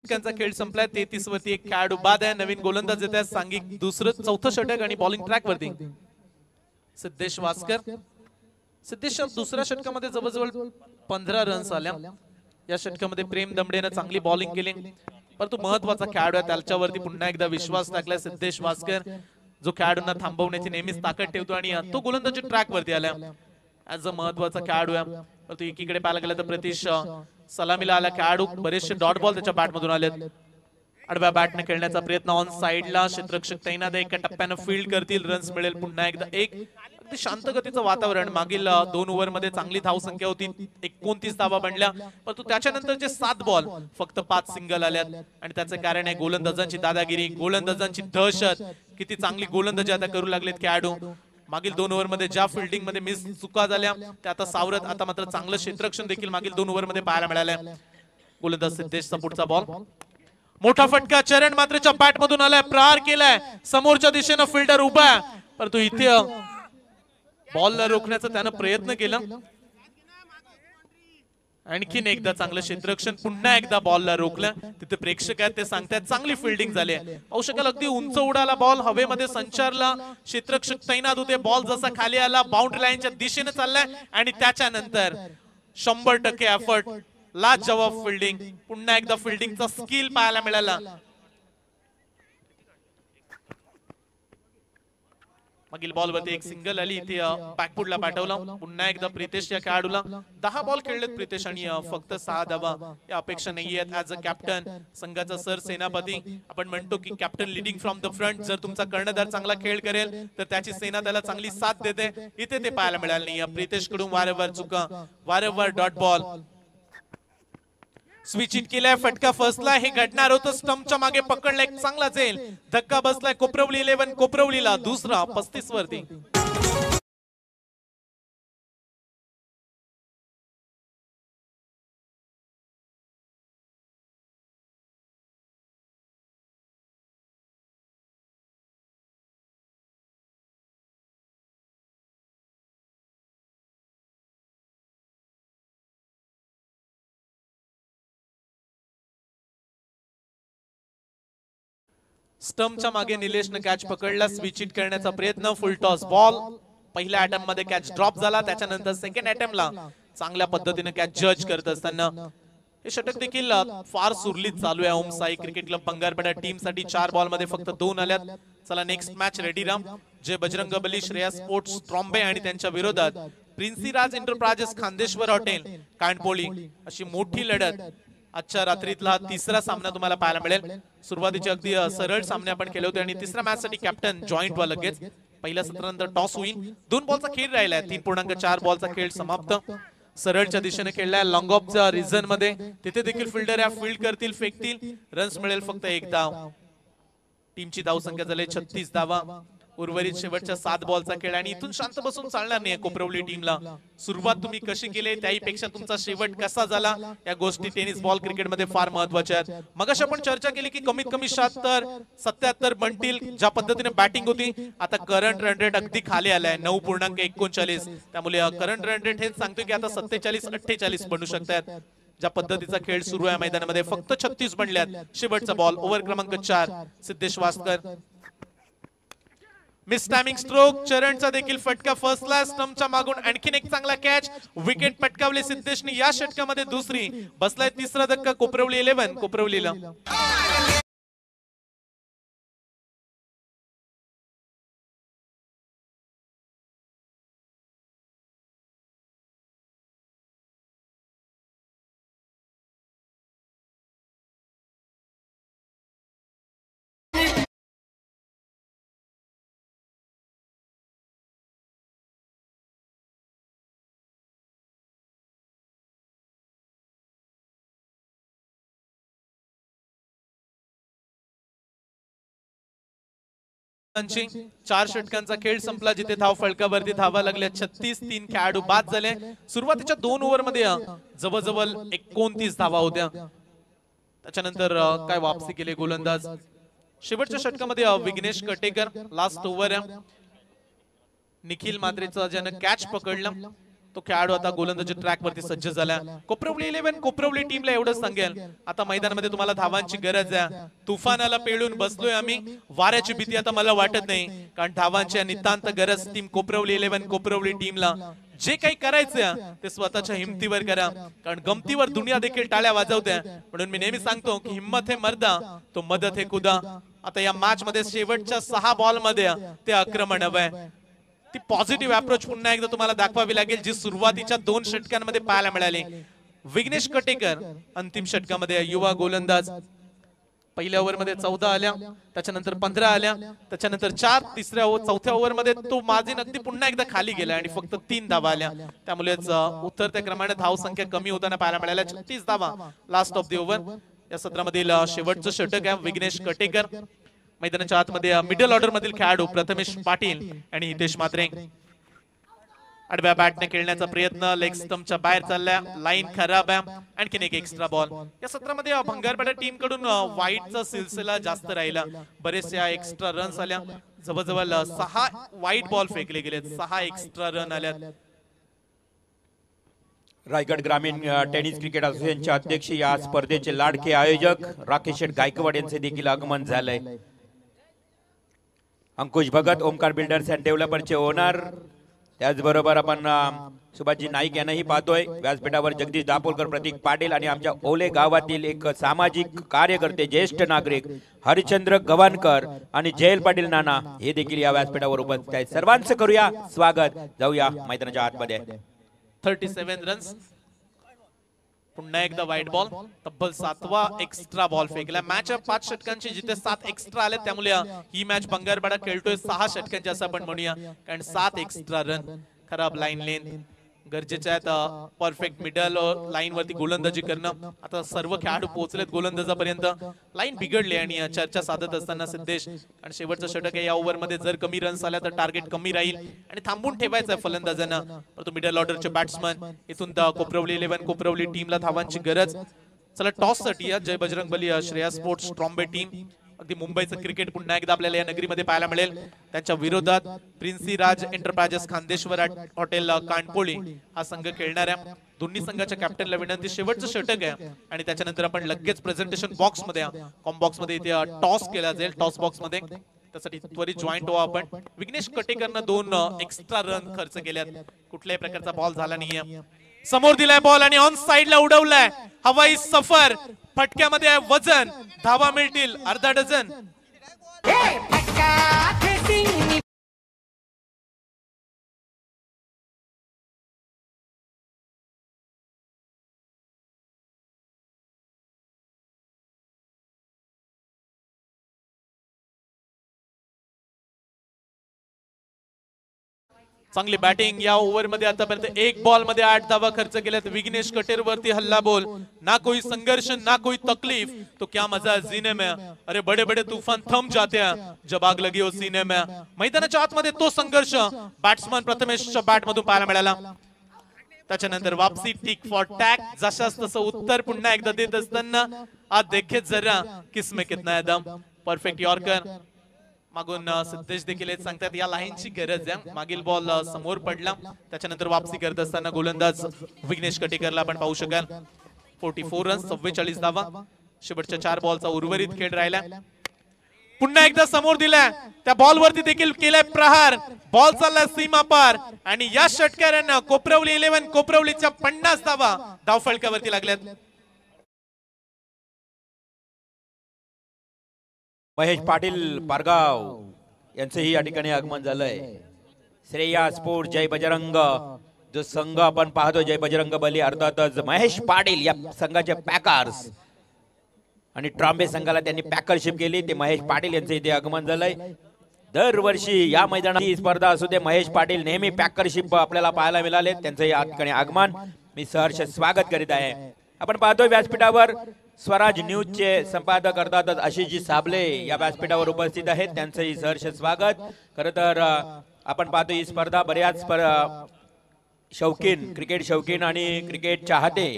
षटकांचा खेळ संपलाय. 33 वरती एक खेळाडू बाद आहे. नवीन गोलंदाज येत आहेत. सांघिक दुसरं चौथं षटक आणि बॉलिंग ट्रॅक वरती सिद्धेश वास्कर. सिद्धेश दुसऱ्या षटकामध्ये जवळजवळ 15 रन्स आल्या. या षटकामध्ये प्रेम दमडेनं चांगली बॉलिंग केली, परंतु महत्वाचा खेळाडू आहे त्याच्यावरती पुन्हा एकदा विश्वास टाकलाय सिद्धेश वास्कर, जो खेळाडूंना थांबवण्याची नेहमीच ताकद ठेवतो आणि तो गोलंदाजी ट्रॅक वरती आला. ऍज अ महत्वाचा खेळाडू आहे. परंतु एकीकडे पाहायला गेलं तर प्रतीश सलामीला आला खेळाडू. बरेचसे डॉट बॉल त्याच्या बॅट मधून आलेत. आडव्या बॅटने खेळण्याचा प्रयत्न ऑन साइडला. क्षेत्ररक्षक तैनात एका टप्प्यानं फील्ड करतील. रन्स मिळेल पुन्हा एकदा. एक अगदी शांत गतीचं वातावरण. मागील 2 ओव्हर मध्ये चांगली धाव संख्या होती. 29 धावा बनल्या, परंतु त्याच्यानंतरचे 7 बॉल फक्त 5 सिंगल आल्यात आणि त्याचे कारण आहे गोलंदाजांची दादागिरी, गोलंदाजांची दहशत. किती चांगली गोलंदाजी आता करू लागलेत खेळाडू. मागील 2 ओव्हर मध्ये ज्या फिल्डिंग मध्ये मिस चुका झाल्या त्या आता सावरत. आता मात्र चांगलं क्षेत्ररक्षण देखील मागील 2 ओव्हर मध्ये पाहायला मिळालं. गोलंदाज सिद्धेशचा पुढचा बॉल. मोठा फटका चरण मात्रेच्या बॅट मधून आलाय. प्रहार केलाय. समोरच्या दिशेनं फिल्डर उभा आहे, परंतु इथे बॉलला रोखण्याचा त्यानं प्रयत्न केला. आणखीन एकदा चांगलं क्षेत्ररक्षण. पुन्हा एकदा बॉलला रोखलं. तिथे प्रेक्षक आहेत ते सांगतात चांगली फिल्डिंग झाली. पाहू शकाल अगदी उंच उडाला बॉल. हवेमध्ये संचारला. क्षेत्ररक्षक तैनात होते. बॉल जसा खाली आला बाउंड्री लाईनच्या दिशेने चाललाय आणि त्याच्यानंतर 100% एफर्ट. लाजवाब फिल्डिंग. पुन्हा एकदा फिल्डिंगचा स्किल पाहायला मिळाला. मागील बॉल वरती एक सिंगल आली. इथे बॅकफुटला पाठवलं. पुन्हा एकदा प्रितेश या खेळाडूला. 10 बॉल खेळलेत प्रितेश आणि फक्त 6 धावा. या अपेक्षा नाहीयेत. ऍज अ कॅप्टन, संघाचा सर सेनापती, आपण म्हणतो की captain leading from the front. जर तुमचा कर्णधार चांगला खेळ करेल तर त्याची सेना त्याला चांगली साथ देते. इथे ते पाहायला मिळालं नाही. प्रितेश कडून वारंवार चुका, वारंवार डॉट बॉल. स्विच इन केलाय. फटका फसला. हे घडणार होतं. स्टंपच्या मागे पकडलाय. चांगला जाईल. धक्का बसलाय. कोपरवली 11 कोपरवलीला. दुसरा 35 वरती. स्टंपच्या मागे निलेशने कॅच पकडला. स्विच इट करण्याचा प्रयत्न. फुल टॉस बॉल. पहिल्या अटेम्प्ट मध्ये कॅच ड्रॉप झाला. त्याच्यानंतर सेकंड अटेम्प्टला चांगल्या पद्धतीने कॅच जज करत असताना हे षटक देखील फार सुरलीत चालू आहे. ओम साई क्रिकेट क्लब बंगारपाडा टीम साठी 4 बॉल मध्ये फक्त 2 आल्यात. चला नेक्स्ट मॅच रेडी राम. जे बजरंग बली श्रेया स्पोर्ट्स ट्रॉम्बे आणि त्यांच्या विरोधात प्रिन्सीराज एंटरप्राइजेस खांदेश्वर हॉटेल कांडपोळी अशी मोठी लढत. आजच्या रात्रीतला तिसरा सामना तुम्हाला पाहायला मिळेल. सुरुवातीचे अगदी सरळ सामने आपण केले होते आणि तिसऱ्या मॅच साठी कॅप्टन जॉईंट व्हा लगेच. पहिल्या सत्रानंतर टॉस होईल. 2 बॉलचा खेळ राहिलाय. 3.4 बॉलचा खेळ समाप्त. सरळच्या दिशेने खेळलाय. लॉंग ऑफच्या रिझन मध्ये. तिथे देखील फिल्डर या फील्ड करतील, फेकतील. रन्स मिळेल फक्त 1 धाव. टीमची धाव संख्या झाली 36 धावा. उर्वरित शेवटच्या 7 बॉलचा खेळ आणि इथून शांत बसून चालणार नाही कोपरवली टीमला. सुरुवात तुम्ही कशी केली त्याहीपेक्षा तुमचा शेवट कसा झाला या गोष्टी टेनिस बॉल क्रिकेटमध्ये फार महत्वाच्या आहेत. मगाशी आपण चर्चा केली की कमीत कमी 77 बनतील. ज्या पद्धतीने बॅटिंग होती, आता करंट रन रेट अगदी खाली आलाय 9.39. त्यामुळे करंट रन रेट हेच सांगतो की आता 47-48 बनू शकतात. ज्या पद्धतीचा खेळ सुरू आहे मैदानामध्ये फक्त 36 बनल्यात. शेवटचा बॉल ओव्हर क्रमांक 4 Siddhesh Waskar. Miss timing stroke. चरणचा देखील फटका फसला. स्टंपच्या मागून आणखीन एक चांगला कॅच. विकेट पटकावली सिद्धेशने. या षटकामध्ये दुसरी. बसलाय तिसरा धक्का कोपरवली 11 कोपरवलीला. 4 षटकांचा खेळ संपला, जिथे धाव फलकावरती धावा लागल्या 36. 3 खेळाडू बाद झाले. सुरुवातीच्या 2 ओव्हर मध्ये जवळजवळ 29 धावा होत्या. त्याच्यानंतर काय वापसी केली गोलंदाज. शेवटच्या षटकामध्ये विघ्नेश कटेकर लास्ट ओव्हर. निखिल मात्रेचा ज्यानं कॅच पकडला तो खेळाडू आता गोलंदाजी ट्रॅक वरती सज्ज झाला. कोपरवली 11 कोपरवली टीमला एवढंच सांगेल, आता मैदानामध्ये तुम्हाला धावांची गरज आहे. तुफानाला पेळून बसलोय आम्ही, वाऱ्याची भीती आता मला वाटत नाही, कारण धावांची नितांत गरज टीम कोपरवली 11 कोपरवली टीमला. जे काही करायचं ते स्वतःच्या हिमतीवर करा, कारण गमतीवर दुनिया देखील टाळ्या वाजवते. म्हणून मी नेहमी सांगतो की हिम्मत है मर्दा तो मदत है खुदा. आता या मॅच मध्ये शेवटच्या 6 बॉल मध्ये ते आक्रमण हवंय. ती पॉझिटिव्ह अप्रोच पुन्हा एकदा तुम्हाला दाखवावी लागेल, जी सुरुवातीच्या 2 षटकांमध्ये पाहायला मिळाली. विघ्नेश कटेकर अंतिम षटकामध्ये युवा गोलंदाज. पहिल्या ओव्हर मध्ये 14 आल्या, त्याच्यानंतर 15 आल्या, त्याच्यानंतर 4, चौथ्या ओव्हर मध्ये तो मार्जिन अगदी पुन्हा एकदा खाली गेला आणि फक्त 3 धावा आल्या. त्यामुळेच उतरत्या क्रमाने धाव संख्या कमी होताना पाहायला मिळाल्या. 36 धावा लास्ट ऑफ द ओव्हर. या सत्रामधील शेवटचं षटक आहे विघ्नेश कटेकर. मैदानाच्या आतमध्ये मिडल ऑर्डर मधील खेळाडू प्रथमेश पाटील आणि हितेश मात्रे. आडव्या बॅटने खेळण्याचा प्रयत्न, लेग स्टंपच्या बाहेर चालल्या, लाईन खराब आहे. आणखीन एक एक्स्ट्रा बॉल. या सत्रामध्ये भंगारपाडा टीम कडून वाईटचा सिलसिला जास्त राहिला. बरेचशा एक्स्ट्रा रन्स आल्या, जवळजवळ 6 वाईट बॉल फेकले गेले, 6 एक्स्ट्रा रन आल्यात. रायगड ग्रामीण टेनिस क्रिकेट असोसिएशनचे अध्यक्ष, या स्पर्धेचे लाडके आयोजक राकेश गायकवाड यांचे देखील आगमन झालंय. अंकुश भगत, ओमकार बिल्डर्स अँड डेव्हलपरचे ओनर, त्याचबरोबर आपण सुभाषजी नाईक यांनाही पाहतोय. व्यासपीठावर जगदीश दापोलकर, प्रतीक पाटील आणि आमच्या ओले गावातील एक सामाजिक कार्यकर्ते, ज्येष्ठ नागरिक हरिचंद्र गव्हाणकर आणि जयल पाटील नाना हे देखील या व्यासपीठावर उपस्थित आहेत. सर्वांचं करूया स्वागत. जाऊया मैदानाच्या आतमध्ये. 37 रन्स. पुन्हा एकदा वाईट बॉल, तब्बल 7वा एक्स्ट्रा बॉल फेकला. मॅच 5 षटकांची, जिथे 7 एक्स्ट्रा आले, त्यामुळे ही मॅच बंगारपाडा खेळतोय 6 षटकांची असं आपण म्हणूया, कारण 7 एक्स्ट्रा रन. खराब लाईन लेंथ गरजेचे आहेत. परफेक्ट मिडल लाईन वरती गोलंदाजी करणं. आता सर्व खेळाडू पोहोचलेत गोलंदाजापर्यंत. लाईन बिघडली आणि चर्चा साधत असताना सिद्धेश, आणि शेवटचं षटक आहे या ओव्हर मध्ये, जर कमी रन्स आल्या तर टार्गेट कमी राहील आणि थांबून ठेवायचं आहे फलंदाजांना. परंतु मिडल ऑर्डरचे बॅट्समन इथून कोपरवली 11 कोपरवली टीमला धावांची गरज. चला टॉस साठी जय बजरंग बली श्रेया स्पोर्ट्स ट्रॉम्बे टीम. अगदी मुंबईचं क्रिकेट पुन्हा एकदा आपल्याला या नगरीमध्ये पाहायला मिळेल. त्यांच्या विरोधात प्रिन्सी राज एंटरप्राइजेस खानदेश्वर हॉटेल कांडपोळी हा संघ खेळणाऱ्या. दोन्ही संघाच्या कॅप्टनला विनंती, शेवटचं षटक आहे आणि त्याच्यानंतर आपण लगेच प्रेझेंटेशन बॉक्स मध्ये कॉम बॉक्स मध्ये इथे टॉस केला जाईल. टॉस बॉक्स मध्ये त्यासाठी त्वरित जॉईंट व्हा आपण. विघ्नेश कटेकरनं 2 एक्स्ट्रा रन खर्च केल्यात. कुठल्याही प्रकारचा बॉल झाला नाहीये. समोर दिलाय बॉल आणि ऑन साइडला उडवलाय. हवाई सफर, फटक्यामध्ये वजन, धावा मिळतील अर्धा डझन. चांगली बॅटिंग या ओव्हर मध्ये. आतापर्यंत 1 बॉल मध्ये 8 धावा खर्च केल्यात. विघ्नेश कटेर वरती हल्ला बोल. ना कोई संघर्ष ना कोई तकलीफ, तो क्या मजा है जीने में. अरे बड़े बड़े तूफान थम जाते हैं जब आग लगी हो सीने में. मैदानाच्या आतमध्ये तो संघर्ष बॅट्समन प्रथमेशच्या बॅट मधून पाहायला मिळाला. त्याच्यानंतर वापसी, टिक फॉर टॅग, जशास तसं उत्तर पुन्हा एकदा देत असताना आज देखे जरा किसमें कितना है दम. Perfect yorker. मागून सिद्धेश देखील सांगतात या लाईनची गरज आहे. मागील बॉल समोर पडला, त्याच्यानंतर वापसी करत असताना गोलंदाज विघ्नेश कटेकरला आपण पाहू शकाल. 44 रन्स, 44 धावा. शेवटच्या 4 बॉलचा उर्वरित खेळ राहिला. पुन्हा एकदा समोर दिलाय, त्या बॉल वरती देखील केलाय प्रहार. बॉल चाललाय सीमा पार आणि या षटकारांना कोपरवली 11 कोपरवलीच्या 50 धावा धावफलकावरती लागल्यात. महेश पाटील पारगाव यांचंही या ठिकाणी आगमन झालंय. श्रेया स्पोर्ट जय बजरंग जो संघ आपण पाहतो, जय बजरंग बली, अर्थातच महेश पाटील या संघाचे पॅकर्स आणि ट्रॉम्बे संघाला त्यांनी पॅकरशिप केली. ते महेश पाटील यांचं इथे आगमन झालंय. दरवर्षी या मैदानात ही स्पर्धा असू दे, महेश पाटील नेहमी पॅकरशिप आपल्याला पाहायला मिळाले. त्यांचं या ठिकाणी आगमन मी सहर्ष स्वागत करीत आहे. आपण पाहतोय व्यासपीठावर स्वराज न्यूजचे संपादक अर्थातच आशिषजी साबले या व्यासपीठावर उपस्थित आहेत, त्यांचंही सहर्ष स्वागत. खरं तर आपण पाहतो ही स्पर्धा बऱ्याच शौकीन, क्रिकेट शौकीन आणि क्रिकेट चाहते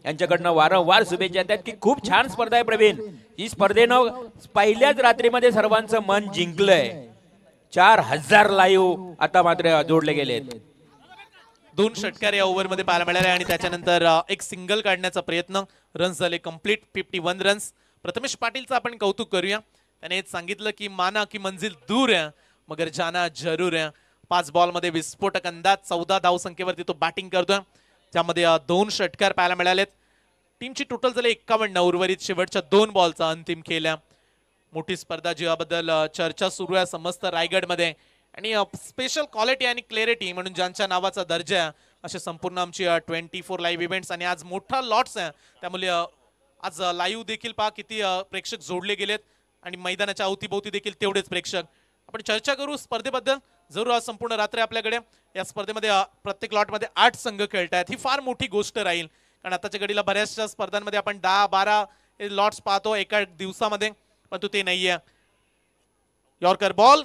यांच्याकडनं वारंवार शुभेच्छा येतात की खूप छान स्पर्धा आहे प्रवीण. ही स्पर्धेनं पहिल्याच रात्रीमध्ये सर्वांचं मन जिंकलंय. 4000 लाईव्ह आता मात्र जोडले गेलेत. 2 षटकार या ओव्हर मध्ये पाहायला मिळाले आणि त्याच्यानंतर एक सिंगल काढण्याचा प्रयत्न. रन्स झाले कंप्लीट 51 रन्स. प्रथमेश पाटीलचं आपण कौतुक करूया. त्याने सांगितलं की माना की मंजिल दूर आहे मगर जाना जरूर आहे. 5 बॉल मध्ये विस्फोटक अंदाज 14 धाव संख्येवरती तो बॅटिंग करतोय. त्यामध्ये 2 षटकार पाहायला मिळालेत. टीमची टोटल झाली 51. उर्वरित शेवटच्या 2 बॉलचा अंतिम खेळ. मोठी स्पर्धा ज्याबद्दल चर्चा सुरू आहे समस्त रायगडमध्ये आणि स्पेशल क्वालिटी आणि क्लॅरिटी म्हणून ज्यांच्या नावाचा दर्जा आहे असे संपूर्ण आमची 24 लाईव्ह इव्हेंट्स. आणि आज मोठा लॉट्स आहे त्यामुळे आज लाईव्ह देखील पहा किती प्रेक्षक जोडले गेलेत आणि मैदानाच्या अवतीभोवती देखील तेवढेच प्रेक्षक. आपण चर्चा करू स्पर्धेबद्दल. जरूर आज संपूर्ण रात्र आपल्याकडे या स्पर्धेमध्ये प्रत्येक लॉटमध्ये 8 संघ खेळतायत. ही फार मोठी गोष्ट राहील कारण आताच्या घडीला बऱ्याचशा स्पर्धांमध्ये आपण 10-12 लॉट्स पाहतो एका दिवसामध्ये, परंतु ते नाहीये. यॉर्कर बॉल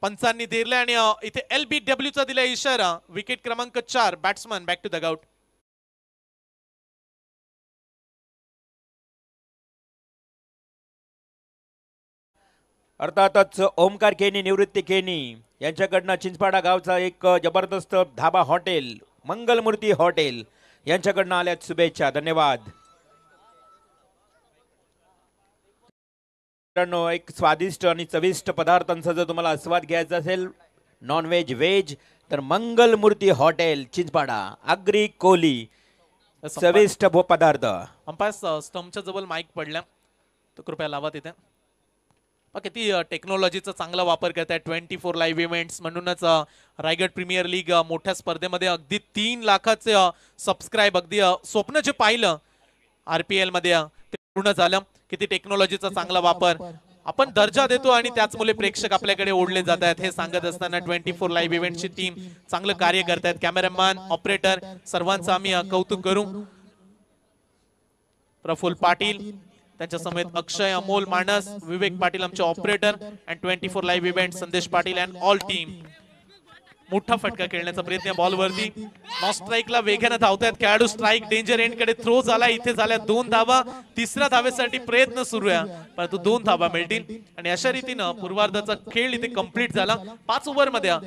पंचांनी दिले आणि इथे LBW चा दिला इशारा. विकेट क्रमांक 4 batsman back to the out. अर्थातच ओमकार केनी, निवृत्ती केनी यांच्याकडनं चिंचपाडा गावचा एक जबरदस्त धाबा हॉटेल मंगलमूर्ती हॉटेल यांच्याकडनं आल्यात शुभेच्छा. धन्यवाद. मित्रांनो, एक स्वादिष्ट आणि चविष्ट पदार्थांचा जर तुम्हाला आस्वाद घ्यायचा असेल नॉन व्हेज व्हेज तर मंगलमूर्ती हॉटेल चिंचपाडा आगरी कोली चविष्ट पदार्थ. अंपायर स्टंपच्या जवळ माईक पडल्या तर कृपया लावा तिथे. किती टेक्नॉलॉजीचा चांगला वापर करताय 24 लाईव्ह इव्हेंट्स. म्हणूनच रायगड प्रीमियर लीग मोठ्या स्पर्धेमध्ये अगदी 3 लाखाचे सबस्क्राईब अगदी स्वप्न जे पाहिलं RPL मध्ये ते पूर्ण झालं. किती टेक्नॉलॉजीचा चांगला वापर आपण दर्जा देतो आणि त्याचमुळे प्रेक्षक आपल्याकडे ओढले जात आहेत. हे सांगत असताना 24 लाईव्ह इव्हेंटची टीम चांगलं कार्य करतायत. कॅमेरामॅन, ऑपरेटर सर्वांचं आम्ही कौतुक करू. प्रफुल्ल पाटील त्यांच्या समेत अक्षय, अमोल, मानस, विवेक पाटील आमचे ऑपरेटर अँड 24 लाईव्ह इव्हेंट, संदेश पाटील अँड ऑल टीम. मोठा फटका खेळण्याचा प्रयत्न बॉल वरती. नॉन स्ट्राईकला वेगाने धावतायत खेळाडू. स्ट्राईक डेंजर एंड कडे थ्रो झाला. इथे झाल्या 2 धावा. 3ऱ्या धावेसाठी प्रयत्न सुरू आहे परंतु 2 धावा मिळतील आणि अशा रीतीनं पूर्वार्धाचा खेळ इथे कंप्लीट झाला. 5 ओव्हर मध्ये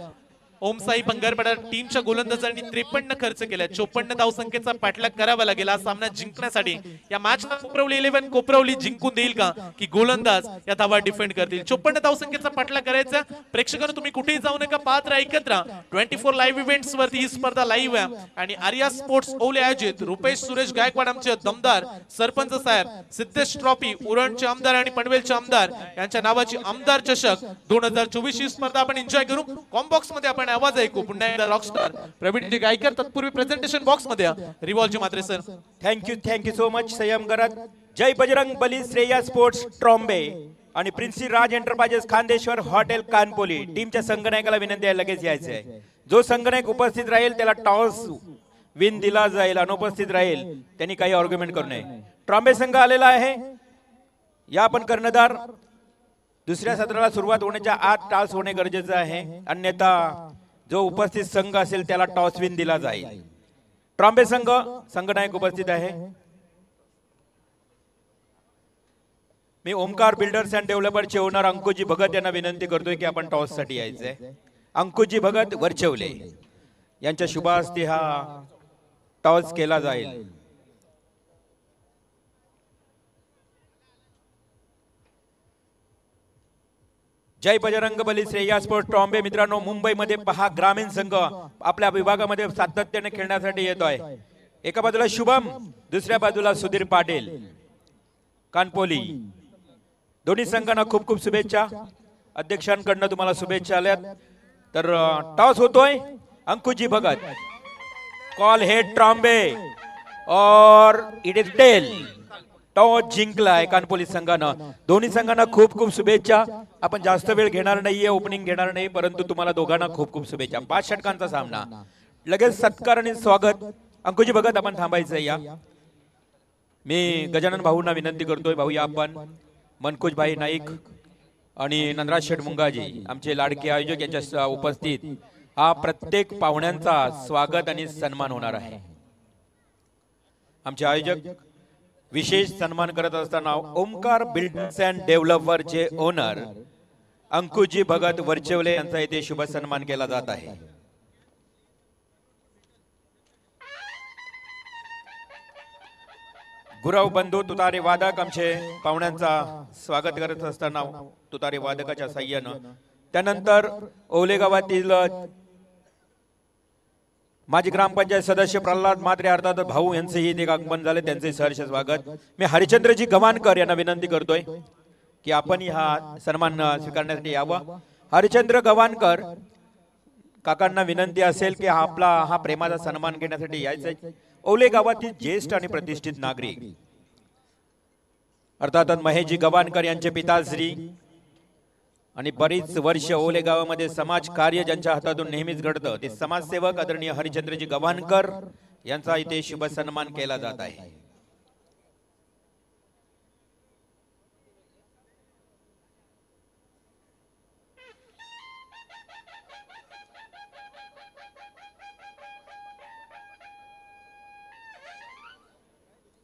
ओमसाई भंगारपाडा टीमच्या गोलंदाजांनी 53 खर्च केला. 54 धाव संख्येचा पाठलाग करावा लागेल हा सामना जिंकण्यासाठी. या मॅचला कोपरवली 11 कोपरवली जिंकून देईल का की गोलंदाज या धावा डिफेंड करतील. 54 धाव संख्येचा पाठलाग करायचा. प्रेक्षकांनो तुम्ही कुठेही जाऊ नका, पाहत राहा, ऐकत राहा. 24 लाईव्ह इव्हेंट्स वरती ही स्पर्धा लाईव्ह आहे आणि आर्या स्पोर्ट्स ओले आयोजित रुपेश सुरेश गायकवाड आमचे दमदार सरपंच साहेब, सिद्धेश ट्रॉफी उरणचे आमदार आणि पनवेलचे आमदार यांच्या नावाची आमदार चषक 2024 ही स्पर्धा आपण एन्जॉय करू. कॉम्बॉक्स मध्ये आपण आवाज ऐकू. पुन्हा एकदा रॉकस्टार प्रवीण जी गायकर. तत्पूर्वी प्रेझेंटेशन बॉक्स मध्ये रिवॉल्वची मात्रे सर. थँक्यू सो मच संयम करत. जय बजरंग बली, श्रेया स्पोर्ट्स ट्रॉम्बे आणि प्रिन्सी राज एंटरप्राइजेस खानदेश्वर हॉटेल कानपोली टीमच्या संघनायकाला विनंती आहे लगेच यायचं आहे. जो संघनायक उपस्थित राहील त्याला टॉस विन दिला जाईल. अनुपस्थित राहील त्यांनी काही आर्ग्युमेंट करू नये. ट्रॉम्बे संघ आलेला आहे. या आपण कर्णधार. दुसऱ्या सत्राला सुरुवात होण्याच्या आत टॉस होणे गरजेचं आहे, अन्यथा जो उपस्थित संघ असेल त्याला टॉस विन दिला जाईल. ट्रॉम्बे संघ संघनायक उपस्थित आहे. मी ओमकार बिल्डर्स अँड डेव्हलपरचे ओनर अंकुजी भगत यांना विनंती करतोय की आपण टॉस साठी यायचंय. अंकुजी भगत वरचेवले यांच्या शुभ हस्ते हा टॉस केला जाईल. जय बजरंग बली, श्रेया स्पोर्ट्स ट्रॉम्बे. मित्रांनो, मुंबईमध्ये पहा ग्रामीण संघ आपल्या विभागामध्ये सातत्याने खेळण्यासाठी येतोय. एका बाजूला शुभम, दुसऱ्या बाजूला सुधीर पाटील कानपोली. दोन्ही संघांना खूप खूप शुभेच्छा. अध्यक्षांकडून तुम्हाला शुभेच्छा आल्यात. तर टॉस होतोय. अंकुजी भगत, कॉल हेड ट्रॉम्बे और it is tail. Toss जिंकलाय Kanpoli संघानं. दोन्ही संघांना खूप खूप शुभेच्छा. आपण जास्त वेळ घेणार नाहीये, ओपनिंग घेणार नाही, परंतु तुम्हाला दोघांना खूप खूप शुभेच्छा. 5 षटकांचा सामना. लगेच सत्कार आणि स्वागत. अंकुजी भगत आपण थांबायचं या. मी गजानन भाऊंना विनंती करतोय, भाऊ या आपण मनकुज भाई नाईक आणि नंदराज शेठ मुंगाजी आमचे लाडके आयोजक यांच्या उपस्थित हा प्रत्येक पाहुण्यांचा स्वागत आणि सन्मान होणार आहे। आमचे आयोजक विशेष सन्मान करत असताना ओमकार बिल्डिंग्स अँड डेव्हलपरचे ओनर अंकुजी भगत वरचेवले यांचा इथे शुभ सन्मान केला जात आहे। गुरव बंधू तुतारे वादक आमचे पाहुण्यांचा स्वागत करत असताना तुतारे वादकाच्या साह्यानं, त्यानंतर ओले गावातील माजी ग्रामपंचायत सदस्य प्रल्हाद म्हात्रे अर्थात भाऊ यांचेही इथे आगमन झाले, त्यांचे सहर्ष स्वागत। मी हरिचंद्रजी गव्हाणकर यांना विनंती करतोय की आपण हा सन्मान स्वीकारण्यासाठी यावं। हरिचंद्र गव्हाणकर काकांना विनंती असेल की हा प्रेमाचा सन्मान घेण्यासाठी यायचं। ओले गावातील ज्येष्ठ आणि प्रतिष्ठित नागरिक अर्थात महेशजी गव्हाणकर यांचे पिताश्री आणि बरीच वर्ष ओले गावामध्ये समाज कार्य ज्यांच्या हातातून नेहमीच घडतं ते समाजसेवक आदरणीय हरिचंद्रजी गव्हाणकर यांचा इथे शुभ सन्मान केला जात आहे।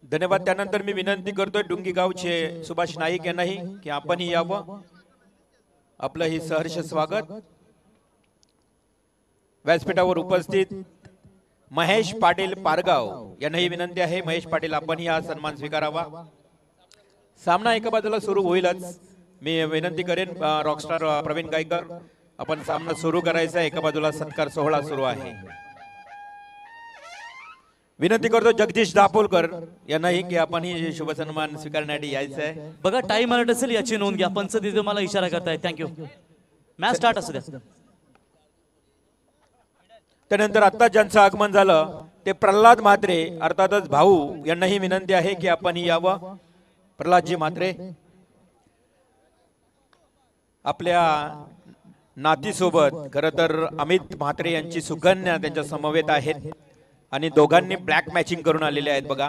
धन्यवाद। त्यानंतर मी विनंती करतोय डुंगी गावचे सुभाष नाईक यांनाही की आपणही यावं, आपलं ही सहर्ष स्वागत। व्यासपीठावर उपस्थित महेश पाटील पारगाव यांनाही विनंती आहे, महेश पाटील आपणही हा सन्मान स्वीकारावा। सामना एका बाजूला सुरू होईलच, मी विनंती करेन रॉकस्टार प्रवीण गायकर आपण सामना सुरू करायचा, एका बाजूला सत्कार सोहळा सुरू आहे। विनंती करतो जगदीश दापोलकर यांनाही की आपण ही शुभ सन्मान स्वीकारण्यासाठी यायचं आहे। बघा टाइम अलर्ट असेल याची नोंद घ्या, पंच तिथे मला इशारा करताय। थँक्यू, मॅच स्टार्ट असू द्या। त्यानंतर आता ज्यांचं आगमन झालं ते प्रल्हाद म्हात्रे अर्थातच भाऊ यांनाही विनंती आहे की आपण ही यावं। प्रल्हादजी म्हात्रे आपल्या नातीसोबत खरं तर अमित म्हात्रे यांची सुकन्या त्यांच्या समवेत आहेत आणि दोघांनी ब्लॅक मॅचिंग करून आलेले आहेत। बघा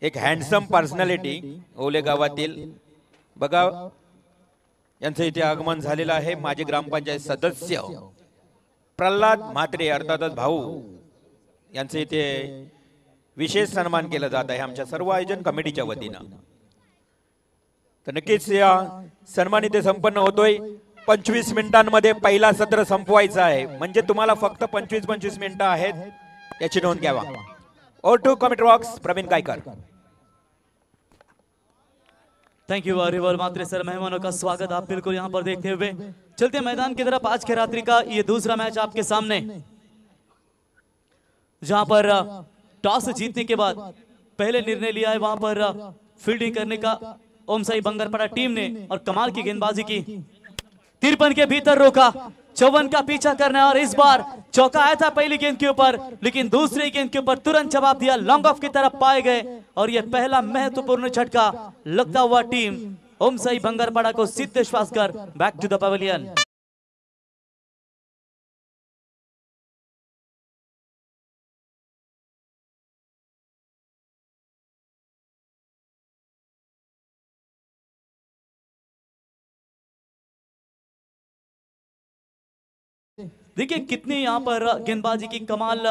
एक हँडसम पर्सनॅलिटी ओले गावातील, बघा यांचं इथे आगमन झालेलं आहे। माजी ग्रामपंचायत सदस्य प्रल्हाद म्हात्रे अर्थातच भाऊ यांचे इथे विशेष सन्मान केला जात आहे आमच्या सर्व आयोजन कमिटीच्या वतीनं। तर नक्कीच या सन्मान इथे संपन्न होतोय। 25 मिनिटांमध्ये पहिला सत्र संपवायचा आहे, म्हणजे तुम्हाला फक्त 25 मिनिटं आहेत याची नोंद घ्यावा। ओ टू कमिटी रॉक्स प्रवीण गायकर। थैंक यू रिवर मात्रे सर, मेहमानों का स्वागत आप बिल्कुल यहाँ पर देखते हुए चलते मैदान की तरफ। आज के रात्रि का ये दूसरा मैच आपके सामने, जहां पर टॉस जीतने के बाद पहले निर्णय लिया है वहां पर फील्डिंग करने का ओम साई बंगरपड़ा टीम ने, और कमाल की गेंदबाजी की। 53 के भीतर रोका, 54 का पीछा करना, और इस बार चौका आया था पहली गेंद के ऊपर, लेकिन दूसरी गेंद के ऊपर तुरंत जवाब दिया, लॉन्ग ऑफ की तरफ पाए गए, और यह पहला महत्वपूर्ण झटका लगता हुआ टीम ओम साई बंगरपड़ा को सिद्ध श्वास कर बैक टू द पवेलियन। देखिए कितनी यहाँ पर गेंदबाजी की कमाल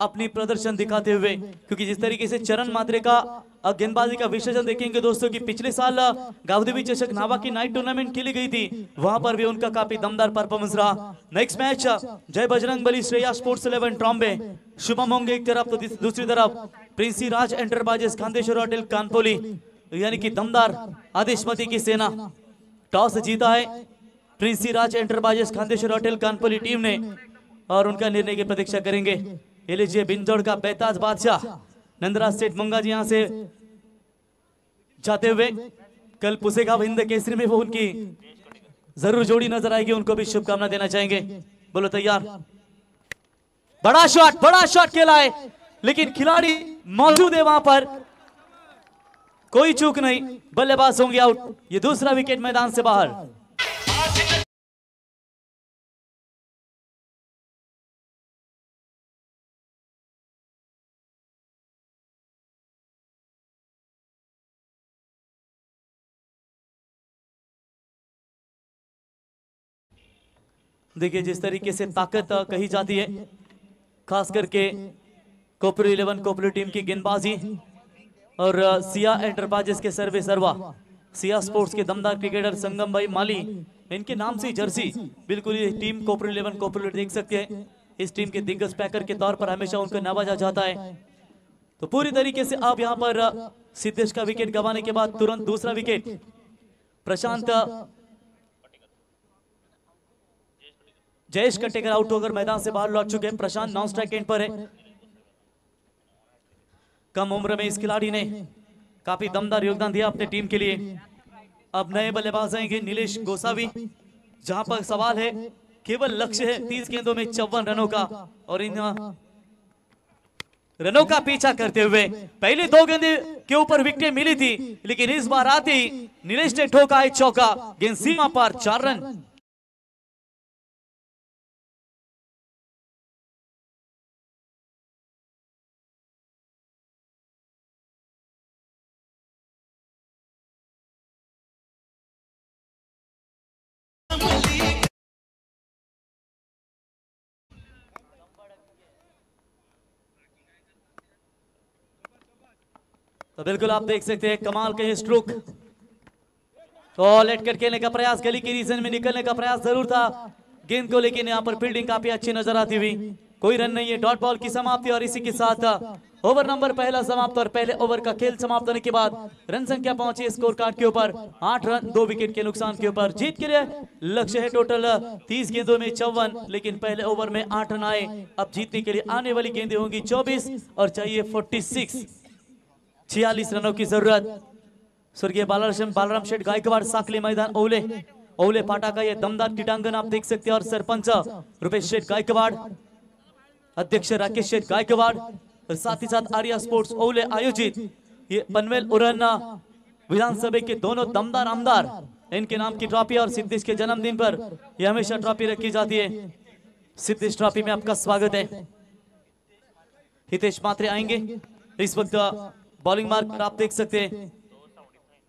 अपनी प्रदर्शन दिखाते हुए, क्योंकि जिस तरीके से चरण मात्रे का गेंदबाजी का विश्लेषण देखेंगे दोस्तों कि पिछले साल गावदेवी चषक नावा की नाइट टूर्नामेंट खेली गई थी, वहां पर भी उनका काफी दमदार परफॉर्मेंस रहा। Next match Jai Bajrang Bali Shreya sports 11 Trombay, Shubham होंगे एक तरफ तो दूसरी तरफ प्रिंसी राज एंटरप्राइजेस खांदेश्वर होटल कानपोली, यानी कि दमदार आदेशमती की सेना। टॉस जीता है Princy Raj enterprises Khandeshwar hotel Kanpuri team ने, और उनका निर्णय की प्रतीक्षा करेंगे। ये लीजिए बिंदौड़ का बेताज बादशाह नंदराज सेठ मंगा जी यहां से जाते हुए, कल पुसेगा हिंद केसरी में वो उनकी जरूर जोड़ी नजर आएगी, उनको भी शुभकामना देना चाहेंगे। बोलो तैयार, बड़ा शॉट खेला है, लेकिन खिलाड़ी मौजूद है वहां पर, कोई चूक नहीं, बल्लेबाज होंगे आउट। ये दूसरा विकेट मैदान से बाहर। देखिए जिस तरीके से ताकत कही जाती है, खास करके कोपरू 11 कोपरू टीम की गेंदबाजी और सिया एंटरप्राइजेस के सर्वे सर्वा, सिया स्पोर्ट्स के दमदार क्रिकेटर संगम भाई माली, इनके नाम से जर्सी बिल्कुल ये टीम कोपरू 11 कोपरू देख सकते हैं। इस टीम के दिग्गज पैकर के तौर पर हमेशा उनको नवाजा जाता है। तो पूरी तरीके से अब यहाँ पर सिद्धेश का विकेट गंवाने के बाद तुरंत दूसरा विकेट प्रशांत जयेश कटेकर आउट होकर मैदान से बाहर लौट चुके हैं। प्रशांत नॉन स्ट्राइक एंड पर है। कम उम्र में इस खिलाड़ी ने काफी दमदार योगदान दिया अपने टीम के लिए। अब नए बल्लेबाज आएंगे नीलेश गोसावी, जहां पर सवाल है केवल लक्ष्य है 30 गेंदों में 54 रनों का और इन रनों का पीछा करते हुए पहले 2 गेंदे के ऊपर विकेट मिली थी, लेकिन इस बार आते ही नीलेश ने ठोका एक चौका, गेंद सीमा पार 4 रन। तो बिल्कुल आप देख सकते हैं कमाल के स्ट्रोक, तो लेट कर खेलने का प्रयास, गली के रीजन में निकलने का प्रयास जरूर था गेंद को, लेकिन यहाँ पर फील्डिंग काफी अच्छी नजर आती हुई। कोई रन नहीं है, डॉट बॉल की समाप्ति और इसी के साथ ओवर नंबर पहला समाप्त और पहले ओवर का खेल समाप्त होने के बाद रन संख्या पहुंची स्कोर कार्ड के ऊपर 8 रन 2 विकेट के नुकसान के ऊपर। जीत के लिए लक्ष्य है टोटल 30 गेंदों में 54, लेकिन पहले ओवर में 8 रन आए। अब जीतने के लिए आने वाली गेंदें होंगी 24 और चाहिए 46 रनों की जरूरत। स्वर्गीय बालाराम शेठ गायकवाड़ साकली मैदान ओले पाटा का ये दमदार क्रीडांगन आप देख सकते हैं और सरपंच रुपेश शेठ गायकवाड़, अध्यक्ष राकेश शेठ गायकवाड़ और साथ ही साथ आर्या स्पोर्ट्स ओले आयोजित ये पनवेल उरन विधानसभा के दोनों दमदार आमदार, इनके नाम की ट्रॉफी और सिद्धेश के जन्मदिन पर ये हमेशा ट्रॉफी रखी जाती है। सिद्धेश ट्रॉफी में आपका स्वागत है। हितेश मात्रे आएंगे इस वक्त बॉलिंग मार्क पर आप देख सकते हैं।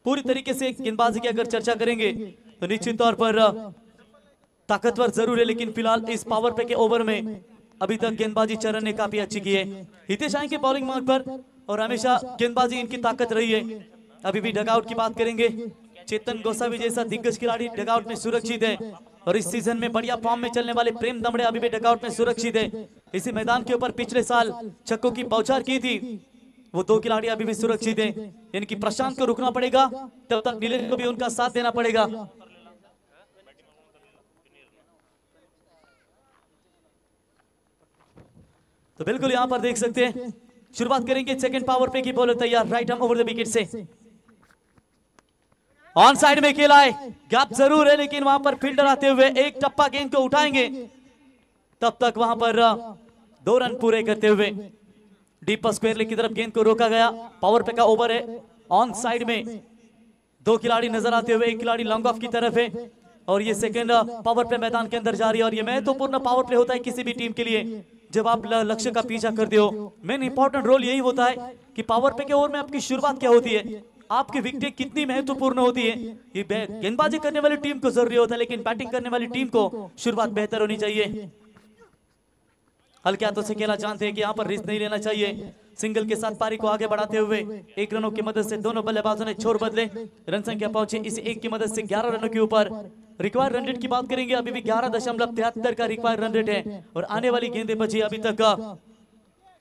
पूरी तरीके से गेंदबाजी की अगर चर्चा करेंगे तो निश्चित तौर पर ताकतवर जरूर है, लेकिन फिलहाल इस पावर प्ले के ओवर में अभी तक गेंदबाजी चरण ने काफी अच्छी की है। हितेश आएंगे बॉलिंग मार्क पर और हमेशा गेंदबाजी इनकी ताकत रही है। अभी भी डगआउट की बात करेंगे, चेतन गोसावी जैसा दिग्गज खिलाड़ी डगआउट में सुरक्षित है और इस सीजन में बढ़िया फॉर्म में चलने वाले प्रेम दमड़े अभी भी डगआउट में सुरक्षित है। इसी मैदान के ऊपर पिछले साल छक्कों की बौछार की थी, वो 2 खिलाड़ी अभी भी सुरक्षित हैं। इनकी प्रशांत को रुकना पड़ेगा, तब तक नीलेश को भी उनका साथ देना पड़ेगा। तो बिल्कुल यहां पर देख सकते हैं शुरुआत करेंगे सेकंड पावर प्ले की। बॉलर तैयार, right arm over the wicket say on side में खेला है, गैप जरूर है, लेकिन वहां पर फील्डर आते हुए एक टप्पा गेंद को उठाएंगे, तब तक वहां पर 2 रन पूरे करते हुए डीप स्क्वायर लेग की तरफ गेंद को रोका गया। पावर प्ले का ओवर है, ऑन साइड में 2 खिलाड़ी नजर आते हुए, 1 खिलाड़ी लॉन्ग ऑफ की तरफ है और ये सेकंड पावर प्ले मैदान के अंदर जारी है। और ये महत्वपूर्ण पावर प्ले होता है किसी भी टीम के लिए, जब आप लक्ष्य का पीछा करते हो। मेन इंपॉर्टेंट रोल यही होता है कि पावर प्ले के ओवर में आपकी शुरुआत क्या होती है, आपकी विकेट कितनी महत्वपूर्ण होती है। ये गेंदबाजी करने वाली टीम को जरूरी होता है, लेकिन बैटिंग करने वाली टीम को शुरुआत बेहतर होनी चाहिए। हल्के हाथों से खेला जानते हैं कि यहाँ पर रिस्क नहीं लेना चाहिए। सिंगल के साथ पारी को आगे बढ़ाते हुए 1 रनों की मदद से दोनों बल्लेबाजों ने छोर बदले, रन संख्या पहुंची इस 1 की मदद से 11 रनों के ऊपर। रिक्वायर्ड रन रेट की बात करेंगे, अभी भी 11.73 का रिक्वायर्ड रन रेट है और आने वाली गेंदें बची अभी तक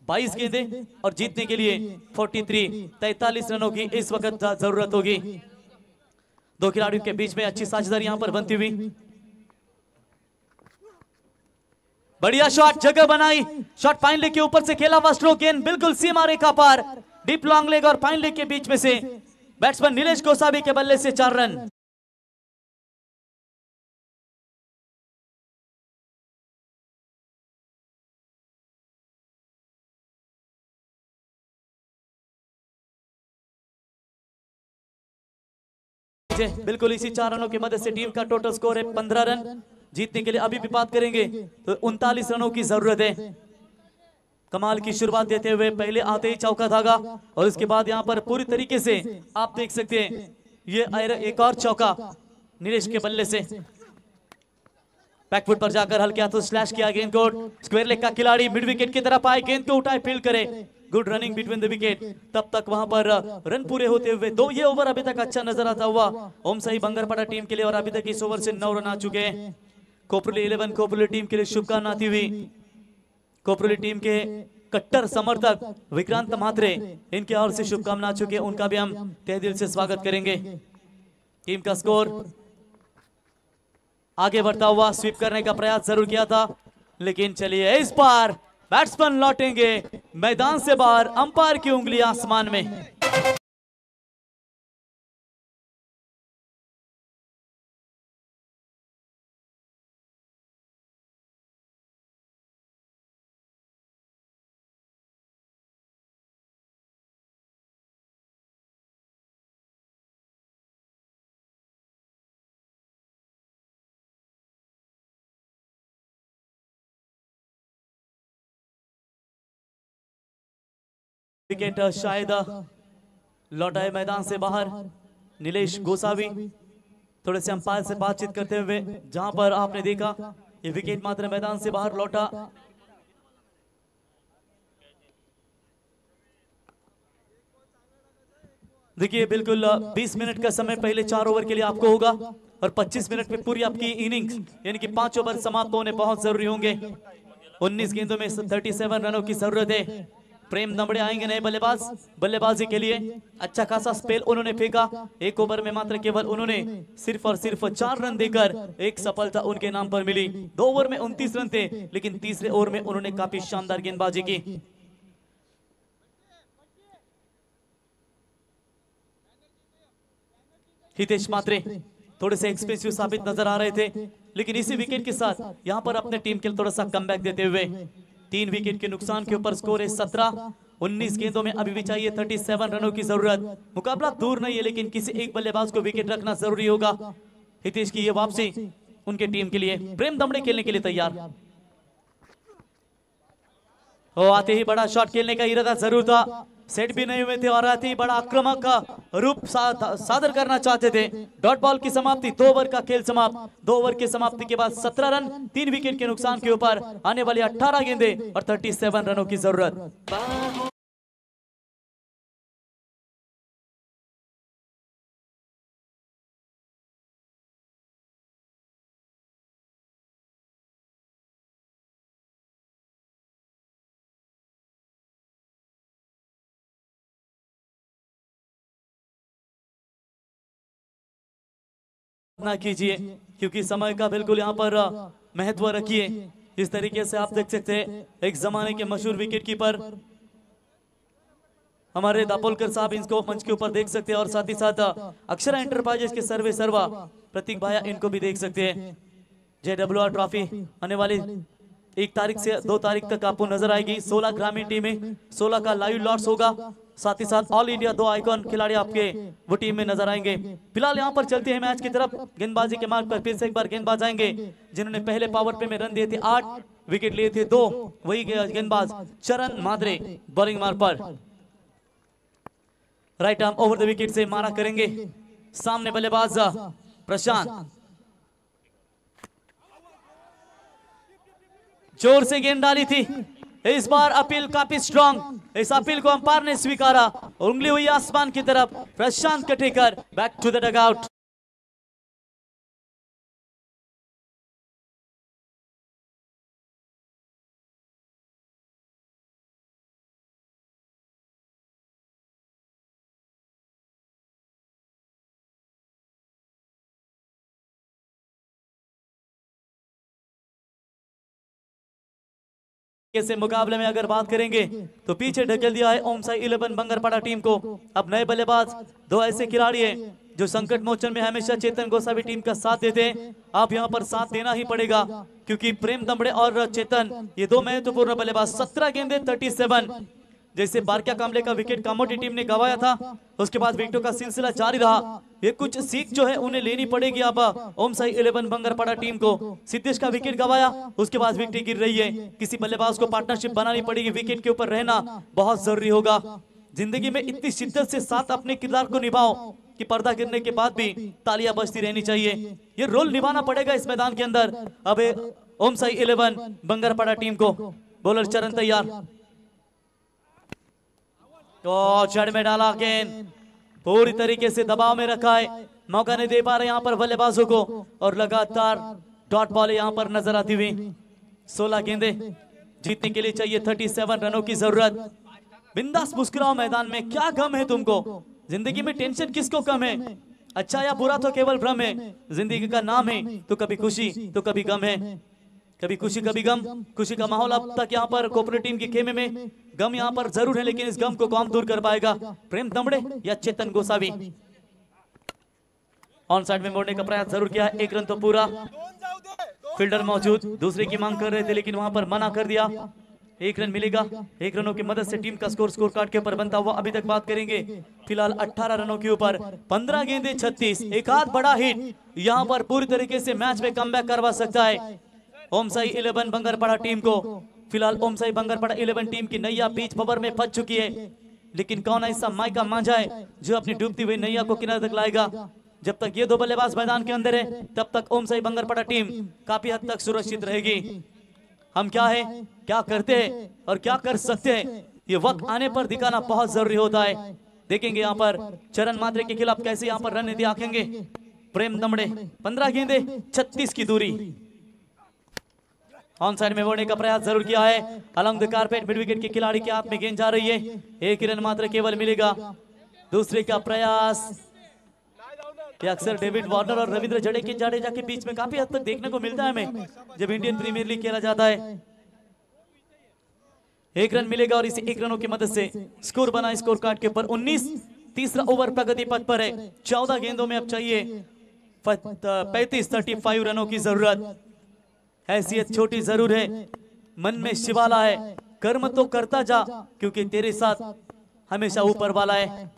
22 गेंदें और जीतने के लिए 43 रनों की इस वक्त जरूरत होगी। 2 खिलाड़ियों के बीच में अच्छी साझेदारी यहाँ पर बनती हुई, बढ़िया शॉट, जगह बनाई, शॉट फाइन लेग के ऊपर से खेला हुआ स्ट्रोक, गेंद बिल्कुल सीमा रेखा पार, डीप लॉन्ग लेग और फाइन लेग के बीच में से बैट्समैन नीलेश गोसावी के बल्ले से 4 रन। बिल्कुल इसी 4 रनों की मदद से टीम का टोटल स्कोर है 15 रन। जीतने के लिए अभी भी बात करेंगे तो 39 रनों की जरूरत है। कमाल की शुरुआत देते हुए पहले आते ही चौका धागा और उसके बाद यहां पर पूरी तरीके से आप देख सकते हैं ये एक और चौका नीलेश के बल्ले से। बैकफुट पर जाकर हल्के हाथों स्लैश किया गेंद को। स्क्वायर लेग का खिलाड़ी मिड विकेट की तरफ आए, गेंद को उठाए, फील्ड करे, good running between the wicket. तब तक वहां पर रन पूरे होते हुए दो ये ओवर अभी तक अच्छा नजर आता हुआ ओम साई बंगरपाड़ा टीम के लिए, और अभी तक इस ओवर से 9 रन आ चुके हैं। कोपरली 11 कोपरली टीम के लिए शुभकामना आती हुई कोपरली टीम के कट्टर समर्थक विक्रांत म्हात्रे, इनके ओर से शुभकामना आ चुके हैं, उनका भी हम तहे दिल से स्वागत करेंगे। टीम का स्कोर आगे बढ़ता हुआ, स्वीप करने का प्रयास जरूर किया था, लेकिन चलिए इस बार बैट्समैन लौटेंगे मैदान से बाहर, अंपायर की उंगली आसमान में। विकेट शायद लौटाए मैदान से बाहर नीलेश गोसावी, थोड़े से अंपायर से बातचीत करते हुए, जहां पर आपने देखा ये विकेट मात्र मैदान से बाहर लौटा। देखिए बिल्कुल 20 मिनट का समय पहले 4 ओवर के लिए आपको होगा, और 25 मिनट में पूरी आपकी इनिंग्स यानी कि 5 ओवर समाप्त होने बहुत जरूरी होंगे। 19 गेंदों में 37 रनों की जरूरत है। प्रेम दमड़े आएंगे नए बल्लेबाज बल्लेबाजी के लिए। अच्छा खासा स्पेल उन्होंने फेंका, एक ओवर में मात्र केवल उन्होंने सिर्फ और सिर्फ 4 रन देकर एक सफलता उनके नाम पर मिली। 2 ओवर में 29 रन थे, लेकिन तीसरे ओवर में उन्होंने काफी शानदार गेंदबाजी की। हितेश म्हात्रे थोड़े से एक्सपेंसिव साबित नजर आ रहे थे, लेकिन इसी विकेट के साथ यहां पर अपने टीम के लिए थोड़ा सा कमबैक देते हुए 3 विकेट के नुकसान के ऊपर स्कोर है 17। 19 गेंदों में अभी भी चाहिए 37 रनों की जरूरत। मुकाबला दूर नहीं है, लेकिन किसी एक बल्लेबाज को विकेट रखना जरूरी होगा। हितेश की ये वापसी उनके टीम के लिए। प्रेम दमड़े खेलने के लिए तैयार हो, आते ही बड़ा शॉट खेलने का इरादा जरूर था, सेट भी नहीं हुए थे, और आते ही बड़ा आक्रामक का रूप सादर करना चाहते थे। डॉट बॉल की समाप्ति, 2 ओवर का खेल समाप्त। 2 ओवर की समाप्ति के बाद 17 रन, 3 विकेट के नुकसान के ऊपर आने वाली 18 गेंदें और 37 रनों की जरूरत। ना कीजिए, क्योंकि समय का बिल्कुल यहाँ पर महत्व रखिए। इस तरीके से आप देख सकते हैं एक जमाने के मशहूर विकेट कीपर हमारे दापोलकर साहब, इनको मंच के ऊपर देख सकते हैं, और साथ ही साथ अक्षरा एंटरप्राइजेस के सर्वे सर्वा प्रतीक भाया, इनको भी देख सकते हैं। JWR ट्रॉफी आने वाली 1 तारीख से 2 तारीख तक आपको नजर आएगी। 16 ग्रामीण टीमें, 16 का लाइव लॉट्स होगा। साथ ही साथ ऑल इंडिया 2 आइकॉन खिलाड़ी आपके वो टीम में नजर आएंगे। फिलहाल यहाँ पर चलते हैं मैच की तरफ। गेंदबाजी के मार्ग पर फिर से एक बार गेंदबाज आएंगे, जिन्होंने पहले पावर प्ले में रन दिए थे 8, विकेट लिए थे 2, वही गेंदबाज चरण माद्रे बॉलिंग मार्ग पर। Right arm over the wicket से मारा करेंगे। सामने बल्लेबाज प्रशांत, जोर से गेंद डाली थी। इस बार अपील काफी स्ट्रांग, इस अपील को अंपायर ने स्वीकारा, उंगली हुई आसमान की तरफ। Prashant Katekar back to the dugout. से मुकाबले में अगर बात करेंगे तो पीछे ढकेल दिया है ओम साई 11 बंगरपाड़ा टीम को। अब नए बल्लेबाज, 2 ऐसे खिलाड़ी हैं जो संकट मोचन में हमेशा चेतन गोसावी टीम का साथ देते हैं। आप यहां पर साथ देना ही पड़ेगा, क्योंकि प्रेम दमड़े और चेतन ये 2 महत्वपूर्ण बल्लेबाज। 17 गेंदे 37, जैसे बारका कामले का विकेट कामोटी टीम ने गंवाया था, उसके बाद विकेटों का सिलसिला जारी रहा। ये कुछ सीख जो है उन्हें लेनी पड़ेगी अब ओम साई 11 बंगरपाड़ा टीम को। सिद्धेश का विकेट गंवाया, उसके बाद विकेट गिर रही है। किसी बल्लेबाज को पार्टनरशिप बनानी पड़ेगी, विकेट के ऊपर रहना बहुत जरूरी होगा। जिंदगी में इतनी शिद्दत से साथ अपने किरदार को निभाओ, कि पर्दा गिरने के बाद भी तालियां बजती रहनी चाहिए। ये रोल निभाना पड़ेगा इस मैदान के अंदर। अब ओम साई 11 बंगरपाड़ा टीम को। बॉलर चरण तैयार, तो जड़ में डाला गेंद, पूरी तरीके से दबाव में रखा है, मौका नहीं दे पा रहे यहाँ पर बल्लेबाजों को, और लगातार डॉट बॉल यहाँ पर नजर आती हुई। 16 गेंदे जीतने के लिए चाहिए 37 रनों की जरूरत। बिंदास मुस्कुराओ मैदान में, क्या गम है तुमको? जिंदगी में टेंशन किसको कम है? अच्छा या बुरा तो केवल भ्रम है, जिंदगी का नाम है तो कभी खुशी तो कभी गम है, कभी खुशी कभी गम। खुशी का माहौल अब तक यहाँ पर कोऑपरेटिव टीम के खेमे में, गम यहाँ पर जरूर है, लेकिन इस गम को कौन दूर कर पाएगा? प्रेम दमड़े या चेतन गोसावी? ऑन साइड में मोड़ने का प्रयास जरूर किया, 1 रन तो पूरा। फील्डर मौजूद, दूसरे की मांग कर रहे थे लेकिन वहां पर मना कर दिया। 1 रन मिलेगा, 1 रनों की मदद से टीम का स्कोर कार्ड के ऊपर बनता हुआ अभी तक बात करेंगे। फिलहाल 18 रनों के ऊपर, 15 गेंदे 36, एक आध बड़ा हिट यहाँ पर पूरी तरीके से मैच में कमबैक करवा सकता है ओम साई 11 बंगरपाड़ा टीम को। फिलहाल ओम साई बंगरपाड़ा 11 टीम की नैया बीच भंवर में फंस चुकी है, लेकिन कौन ऐसा माइका मांझा है जो अपनी डूबती हुई नैया को किनारे तक लाएगा? जब तक ये 2 बल्लेबाज मैदान के अंदर है तब तक ओम साई बंगरपाड़ा टीम काफी हद तक सुरक्षित रहेगी। हम क्या है, क्या करते हैं और क्या कर सकते हैं, ये वक्त आने पर दिखाना बहुत जरूरी होता है। देखेंगे यहाँ पर चरण मात्रे के खिलाफ कैसे यहाँ पर रणनीति आंकेंगे प्रेम दमड़े। 15 गेंदे 36 की दूरी, ऑन साइड में मोड़ने का प्रयास जरूर किया है। Along the carpet mid wicket के खिलाड़ी के हाथ में गेंद जा रही है, 1 रन मात्र केवल मिलेगा। दूसरे का प्रयास, ये अक्सर डेविड वार्नर और रविंद्र जडेजा के बीच में काफी हद तक देखने को मिलता है हमें जब इंडियन प्रीमियर लीग खेला जाता है। 1 रन मिलेगा और इसी 1 रनों की मदद से स्कोर बना स्कोर कार्ड के ऊपर 19। तीसरा ओवर प्रगति पथ पर है, 14 गेंदों में अब चाहिए 35 रनों की जरूरत। हैसियत छोटी जरूर है, मन में शिवाला है, कर्म तो करता जा क्योंकि तेरे साथ हमेशा ऊपर वाला है।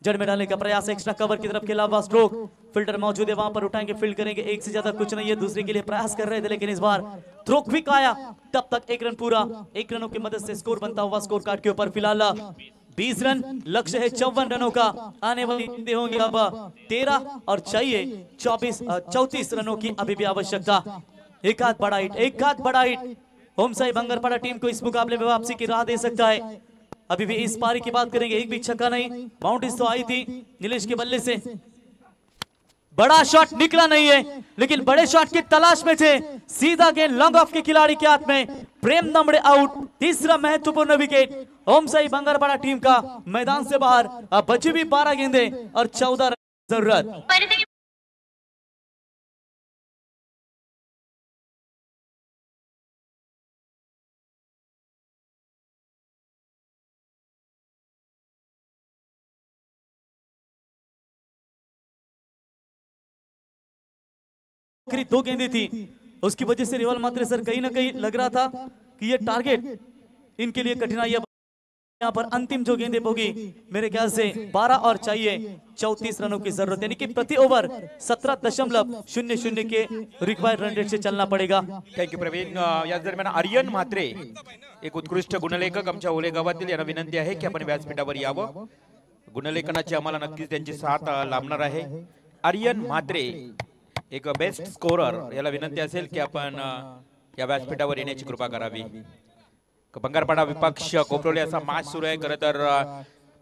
जड़ में डालने का प्रयास, एक्स्ट्रा कवर की तरफ के अलावा स्ट्रोक, फील्डर मौजूद है वहां पर, उठाएंगे फील्ड करेंगे, 1 से ज्यादा कुछ नहीं है। दूसरे के लिए प्रयास कर रहे थे लेकिन इस बार थ्रो क्विक आया, तब तक 1 रन पूरा। 1 रनों की मदद से स्कोर बनता हुआ स्कोर कार्ड के ऊपर फिलहाल 20 रन, लक्ष्य है 54 रनों का। आने वाली गेंदें होंगी अब 13 और चाहिए 34 रनों की अभी भी आवश्यकता। एक हाथ बड़ा हिट, एक हाथ बड़ा हिट ओम साई बंगरपाड़ा टीम को इस मुकाबले में वापसी की राह दे सकता है। अभी भी इस पारी की बात करेंगे, एक भी छक्का नहीं, बाउंड्रीज तो आई थी नीलेश के बल्ले से, बड़ा शॉट निकला नहीं है लेकिन बड़े शॉट की तलाश में थे। सीधा गेंद लॉन्ग ऑफ के खिलाड़ी के हाथ में, प्रेम दमड़े आउट। तीसरा महत्वपूर्ण विकेट ओम साई बंगरपाड़ा टीम का मैदान से बाहर। अब बची भी 12 गेंदे और 14 रन जरूरत। आखिरी 2 गेंदें थी, उसकी वजह से रिवाल मात्रे सर कहीं ना कहीं लग रहा था कि ये टारगेट इनके लिए कठिनाई। यहाँ पर अंतिम जो गेंदें होगी मेरे ख्याल से 12 और चाहिए 34 रनों की जरूरत, यानी कि प्रति ओवर 17.00 के रिक्वायर्ड रन रेट से चलना पड़ेगा। Thank you Praveen. याच दरम्यान आर्यन म्हात्रे, एक उत्कृष्ट गुणलेखक आमच्या ओले गावातील, यांना विनंती आहे की आपण व्यासपीठावर यावं। गुणलेखनाची आम्हाला नक्कीच त्यांची साथ लाभणार आहे। आर्यन म्हात्रे, एक बेस्ट स्कोरर, याला विनंती असेल की आपण या व्यासपीठावर येण्याची कृपा करावी। भंगारपाडा विपक्ष कोपरोली असा मॅच सुरू आहे। खरं तर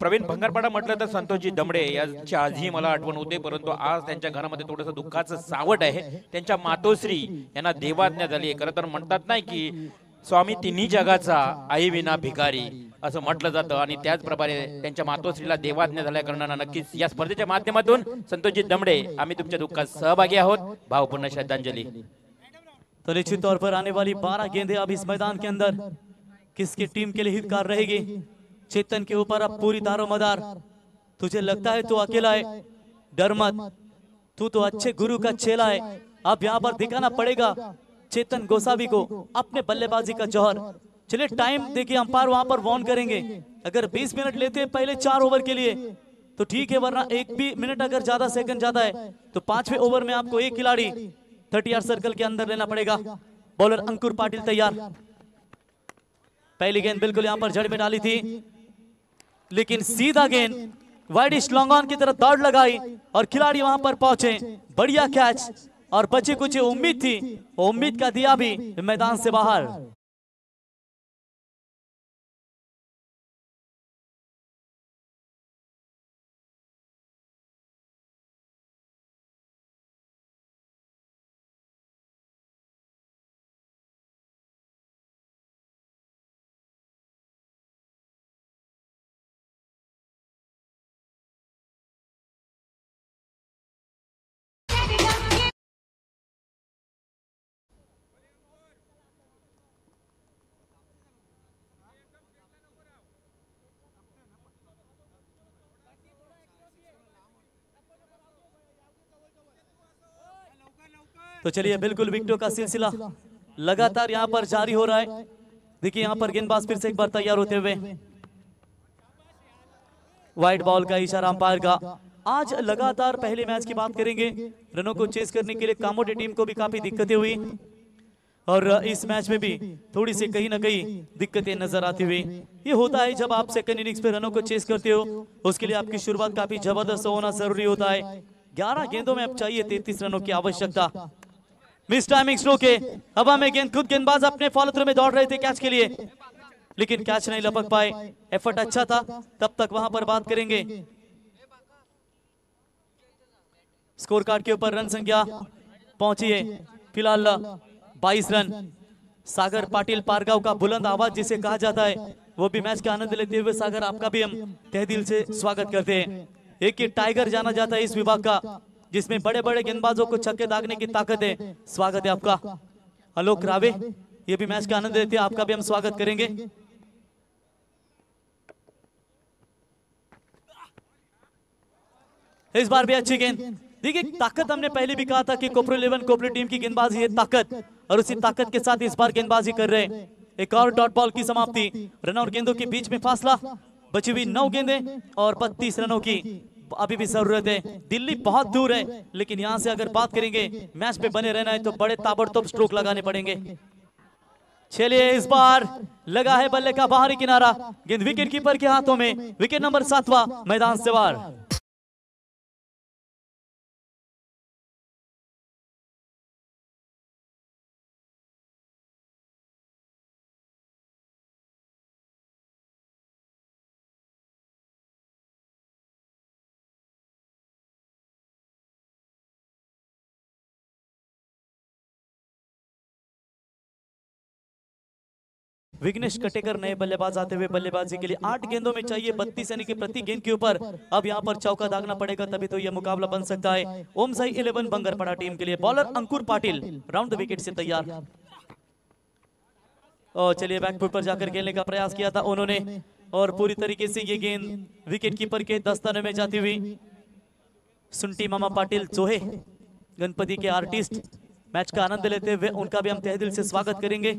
प्रवीण, भंगारपाडा म्हटलं तर संतोषजी दमडे याची आजही मला आठवण होते, परंतु आज त्यांच्या घरामध्ये थोडंसं दुःखाचं सावट आहे। त्यांच्या मातोश्री यांना देवाज्ञा झाली आहे। खरं तर म्हणतात नाही की स्वामी तिन्ही जगाचा, आई विना भिकारी असं म्हटलं जातं, आणि त्याचप्रमाणे त्यांच्या मातोश्रीला देवाज्ञा झाल्या कारणानं नक्कीच या स्पर्धेच्या माध्यमातून संतोषजी दमडे आम्ही तुमच्या दुःखात सहभागी आहोत। भावपूर्ण श्रद्धांजलि। तो निश्चित तौर पर आने वाली 12 गेंदें अब इस मैदान के अंदर किसकी टीम के लिए हितकार रहेगी? चेतन के ऊपर अब पूरी दारोमदार। तुझे लगता है तू अकेला है, डर मत, तू तो अच्छे गुरु का चेला है। अब यहाँ पर दिखाना पड़ेगा चेतन गोसावी को अपने बल्लेबाजी का जौहर। चलिए टाइम देखिए, अंपायर वहां पर वार्न करेंगे। अगर 20 मिनट लेते हैं पहले 4 ओवर के लिए तो ठीक है, वरना 1 भी मिनट अगर ज्यादा सेकंड ज्यादा है तो 5वें ओवर में आपको एक खिलाड़ी 30 यार्ड सर्कल के अंदर लेना पड़ेगा। बॉलर अंकुर पाटिल तैयार। पहली गेंद बिल्कुल यहां पर जड़ में डाली थी लेकिन सीधा गेंद वाइडिश लॉन्ग ऑन की तरफ दौड़ लगाई और खिलाड़ी वहां पर पहुंचे, बढ़िया कैच और बची कुछ उम्मीद थी, उम्मीद का दिया भी मैदान से बाहर। तो चलिए बिल्कुल विकेटों का सिलसिला लगातार यहाँ पर जारी हो रहा है। देखिए यहाँ पर गेंदबाज फिर से एक बार तैयार होते हुए, वाइट बॉल का इशारा अंपायर का। आज लगातार पहले मैच की बात करेंगे, रनों को चेस करने के लिए कामोटे टीम को भी काफी दिक्कतें हुई और इस मैच में भी थोड़ी सी कहीं ना कहीं दिक्कतें नजर आती हुई। ये होता है जब आप सेकंड इनिंग्स पे रनों को चेस करते हो, उसके लिए आपकी शुरुआत काफी जबरदस्त होना जरूरी होता है। 11 गेंदों में अब चाहिए 33 रनों की आवश्यकता। मिस टाइमिंग स्ट्रोक है, हवा में गेंद, खुद गेंदबाज अपने फॉलो थ्रू में दौड़ रहे थे कैच के लिए, लेकिन कैच नहीं लपक पाए। एफर्ट अच्छा था, तब तक वहां पर बात करेंगे। स्कोर कार्ड के ऊपर रन संख्या पहुंची है फिलहाल 22 रन। सागर पाटिल पारगांव का बुलंद आवाज जिसे कहा जाता है, वो भी मैच का आनंद लेते हुए सागर आपका भी हम तहे दिल से स्वागत करते हैं। एक ही टाइगर जाना जाता है इस विभाग का, जिसमें बड़े बड़े गेंदबाजों को छक्के दागने की ताकत है। स्वागत है आपका। आलोक रावे ये भी मैच का आनंद लेते हैं, आपका भी हम स्वागत करेंगे। इस बार भी अच्छी गेंद। देखिए ताकत, हमने पहले भी कहा था कि कोपरो 11 कोपरो टीम की गेंदबाजी है ताकत, और उसी ताकत के साथ इस बार गेंदबाजी कर रहे हैं। एक और डॉट बॉल की समाप्ति, रन और गेंदों के बीच में फासला, बची हुई 9 गेंदें और 32 रनों की अभी भी जरूरत है। दिल्ली बहुत दूर है, लेकिन यहां से अगर बात करेंगे मैच पे बने रहना है तो बड़े ताबड़तोड़ स्ट्रोक लगाने पड़ेंगे। चलिए इस बार लगा है बल्ले का बाहरी किनारा, गेंद विकेट कीपर के हाथों में, विकेट नंबर 7वां मैदान से बाहर। विघ्नेश कटेकर नए बल्लेबाज आते हुए बल्लेबाजी के लिए 8 गेंदों में चाहिए 32 यानी कि प्रति गेंद के ऊपर अब यहां पर चौका दागना पड़ेगा, तभी तो यह मुकाबला बन सकता है। ओम साई 11 बंगरपड़ा टीम के लिए bowler Ankur Patil round the wicket से तैयार। और चलिए बैक फुट पर जाकर खेलने का प्रयास किया था उन्होंने, और पूरी तरीके से ये गेंद विकेट कीपर के दस्ताने में जाती हुई। सुंटी मामा पाटिल जो है गणपति के आर्टिस्ट, मैच का आनंद लेते हुए उनका भी हम तहे दिल से स्वागत करेंगे।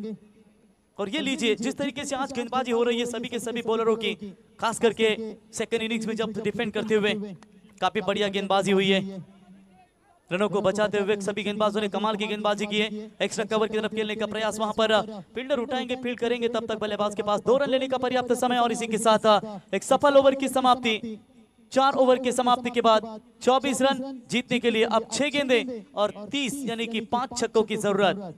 और ये लीजिए जिस तरीके से आज गेंदबाजी हो रही है सभी के सभी बॉलरों की, खास करके सेकंड इनिंग्स में जब डिफेंड करते हुए काफी बढ़िया गेंदबाजी हुई है। रनों को बचाते हुए सभी गेंदबाजों ने कमाल की गेंदबाजी की है। एक्स्ट्रा कवर की तरफ खेलने का प्रयास, वहां पर फील्डर उठाएंगे, फील्ड करेंगे, तब तक बल्लेबाज के पास 2 रन लेने का पर्याप्त समय, और इसी के साथ एक सफल ओवर की समाप्ति। 4 ओवर की समाप्ति के बाद 24 रन जीतने के लिए अब 6 गेंदें और 30 यानी कि 5 छक्कों की जरूरत।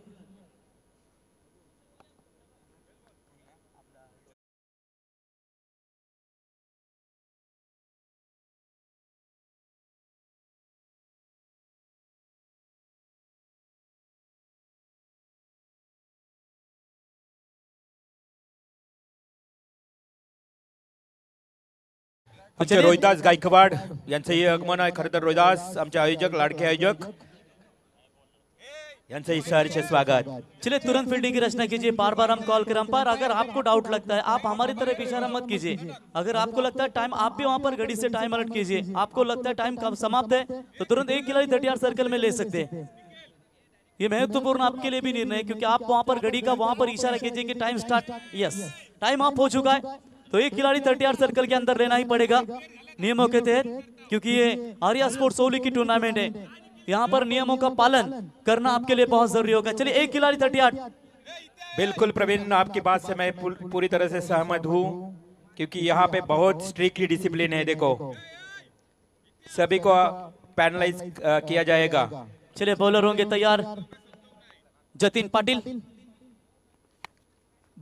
आमचे रोहिदास गायकवाड यांचंही आगमन आहे। खरं तर रोहिदास आमचे आयोजक, लाडके आयोजक, यांचंही सहर्ष स्वागत। चलिए तुरंत फील्डिंग की रचना कीजिए, बार बार हम कॉल करें। अंपायर अगर आपको डाउट लगता है आप हमारी तरफ इशारा मत कीजिए, अगर आपको लगता है टाइम, आप भी वहां पर घड़ी से टाइम अलर्ट कीजिए। आपको लगता है टाइम कब समाप्त है तो तुरंत एक खिलाड़ी 30 सर्कल में ले सकते हैं। ये महत्वपूर्ण आपके लिए भी निर्णय है, क्योंकि आप वहां पर घड़ी का वहां पर इशारा कीजिए कि time start, yes time of हो चुका है, तो एक खिलाड़ी 30 सर्कल के अंदर रहना ही पड़ेगा नियमों के तहत, क्योंकि ये आर्या स्पोर्ट्स ओली की टूर्नामेंट है। यहाँ पर नियमों का पालन करना आपके लिए बहुत जरूरी होगा। चलिए एक खिलाड़ी 38। बिल्कुल प्रवीण, आपकी बात से मैं पूरी तरह से सहमत हूँ, क्योंकि यहाँ पे बहुत स्ट्रिक्टली डिसिप्लिन है। देखो सभी को पैनलाइज किया जाएगा। चलिए बॉलर होंगे तैयार। जतिन पाटिल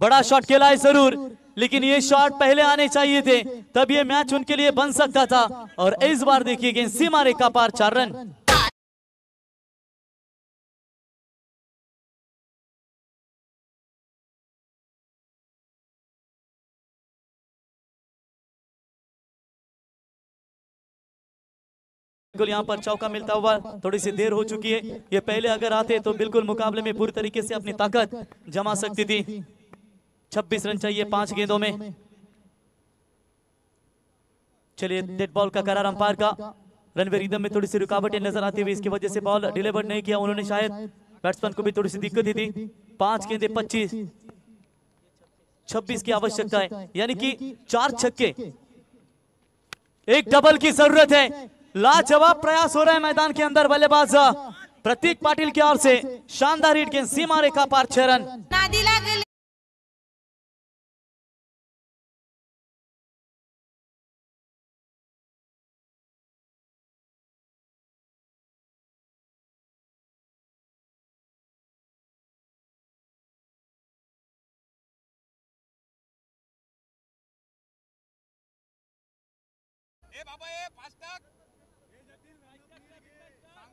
बड़ा शॉट खेला है जरूर, लेकिन ये शॉट पहले आने चाहिए थे, तब ये मैच उनके लिए बन सकता था। और इस बार देखिए गेंद सीमा रेखा पार 4 रन। बिल्कुल यहाँ पर चौका मिलता हुआ थोड़ी सी देर हो चुकी है। ये पहले अगर आते तो बिल्कुल मुकाबले में पूरी तरीके से अपनी ताकत जमा सकती थी। 26 रन चाहिए 5 गेंदों में। चलिए डेड बॉल का करार अंपायर का। रणवीर रिदम में थोड़ी सी रुकावटें नजर आती हुई, इसकी वजह से बॉल डिलीवर नहीं किया उन्होंने, शायद बैट्समैन को भी थोड़ी सी दिक्कत थी। 5 गेंदे 26 की आवश्यकता है, यानी कि 4 छक्के, एक डबल की जरूरत है। लाजवाब प्रयास हो रहा है मैदान के अंदर बल्लेबाज प्रतीक पाटिल की ओर से। शानदार हिट गेंद सीमा रेखा पार 6 रन। नादी लागली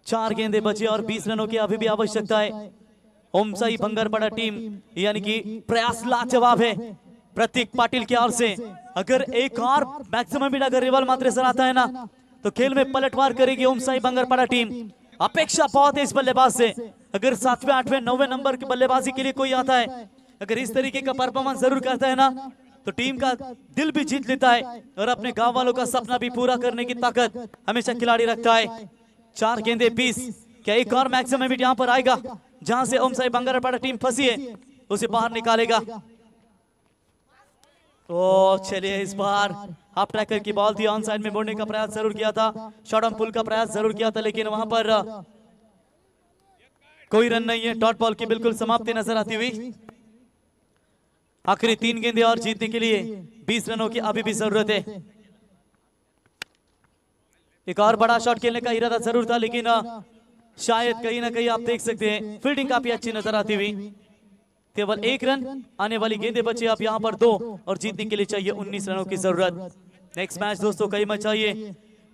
चार गेंदे बचे और 20 रनों की अभी भी आवश्यकता है। ओमसाई भंगरपड़ा टीम यानी कि प्रयास लाजवाब है प्रतीक पाटिल की ओर से। अगर एक और मैक्सिमम हिट अगर रिवल मात्र सर आता है ना, तो खेल में पलटवार करेगी ओमसाई भंगरपड़ा टीम। अपेक्षा बहुत है इस बल्लेबाज से। अगर 7वें 8वें 9वें नंबर की बल्लेबाजी के लिए कोई आता है, अगर इस तरीके का परफॉर्मेंस जरूर करता है ना, तो टीम का दिल भी जीत लेता है और अपने गांव वालों का सपना भी पूरा करने की ताकत हमेशा खिलाड़ी रखता है। 4 गेंदे 20, क्या एक और मैक्सिमम हिट यहां पर आएगा? जहां से ओमसाई भंगरपड़ा टीम फंसी है उसे बाहर निकालेगा। ओ चलिए इस बार हाफ ट्रैकर की बॉल थी, ऑन साइड में मोड़ने का प्रयास जरूर किया था, शॉट ऑन पुल का प्रयास जरूर किया था, लेकिन वहां पर कोई रन नहीं है। डॉट बॉल की बिल्कुल समाप्ति नजर आती हुई। आखिरी 3 गेंदे और जीतने के लिए 20 रनों की अभी भी जरूरत है। एक और बड़ा शॉट खेलने का इरादा जरूर था, लेकिन शायद कहीं ना कहीं आप देख सकते हैं फील्डिंग काफी अच्छी नजर आती हुई। केवल 1 रन, आने वाली गेंदें बचे अब यहाँ पर 2 और जीतने के लिए चाहिए 19 रनों की जरूरत। नेक्स्ट मैच दोस्तों कई मैच चाहिए।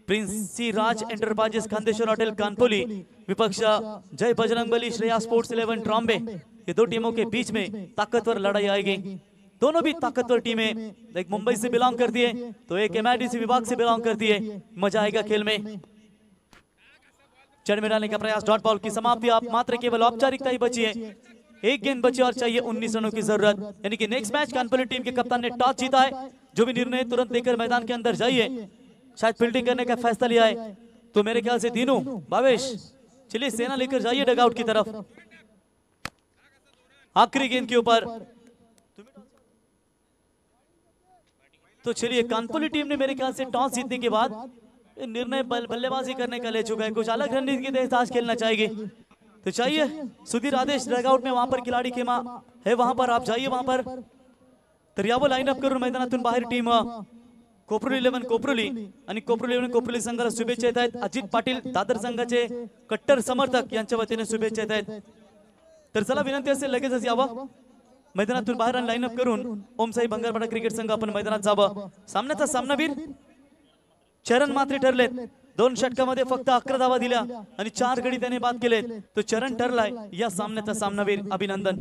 प्रिंसी राज एंटरप्राइजेस खांदेश्वर होटल कानपुली विपक्ष जय बजरंगबली श्रेया स्पोर्ट्स 11 ट्रॉम्बे। ये 2 टीमों के बीच में ताकतवर लड़ाई आएगी। दोनों भी ताकतवर टीमें, एक मुंबई से बिलोंग करती है तो एक एमआईडीसी विभाग से बिलोंग करती है। मजा आएगा खेल में। चढ़ में डालने का प्रयास, डॉट बॉल की समाप्ति। आप मात्र केवल औपचारिकता ही बची है। 1 गेंद बची और चाहिए 19 रनों की जरूरत। यानी कि नेक्स्ट मैच कानपुली टीम के कप्तान ने टॉस जीता है। जो भी निर्णय तुरंत लेकर मैदान के अंदर जाइए। शायद फील्डिंग करने का फैसला लिया है, तो मेरे ख्याल से दीनू भावेश चलिए सेना लेकर जाइए डगआउट की तरफ। आखिरी गेंद के ऊपर तो चलिए कानपुली टीम ने मेरे ख्याल से टॉस जीतने के बाद निर्णय बल्लेबाजी करने का ले चुका है। कुछ अलग रणनीति के तहत आज खेलना चाहेगी तो चाहिए सुधीर आदेश डगआउट में, वहां पर खिलाडी खेमा है, वहां पर आप जाइए। वहां पर तरियावो लाईनअप करून मैदानातून बाहेर टीम कोपरुली 11 कोपरुली आणि कोपरुली 11 कोपरुली संघाला शुभेच्छा येत आहेत। अजित पाटील दादर संघाचे कट्टर समर्थक यांच्या वतीने शुभेच्छा येत आहेत। तर चला विनंती असेल लगेचच यावं मैदानातून बाहेर आणि लाईनअप करून ओमसाई भंगरपड़ा क्रिकेट संघ आपण मैदानात जावं। सामन्याचा सामनावीर चरण मात्रे ठरलेत। 2 षटकामध्ये फक्त 11 धावा दिल्या आणि 4 गडी त्याने बाद केलेत। तो चरण ठरलाय या सामन्याचा सामनावीर। अभिनंदन।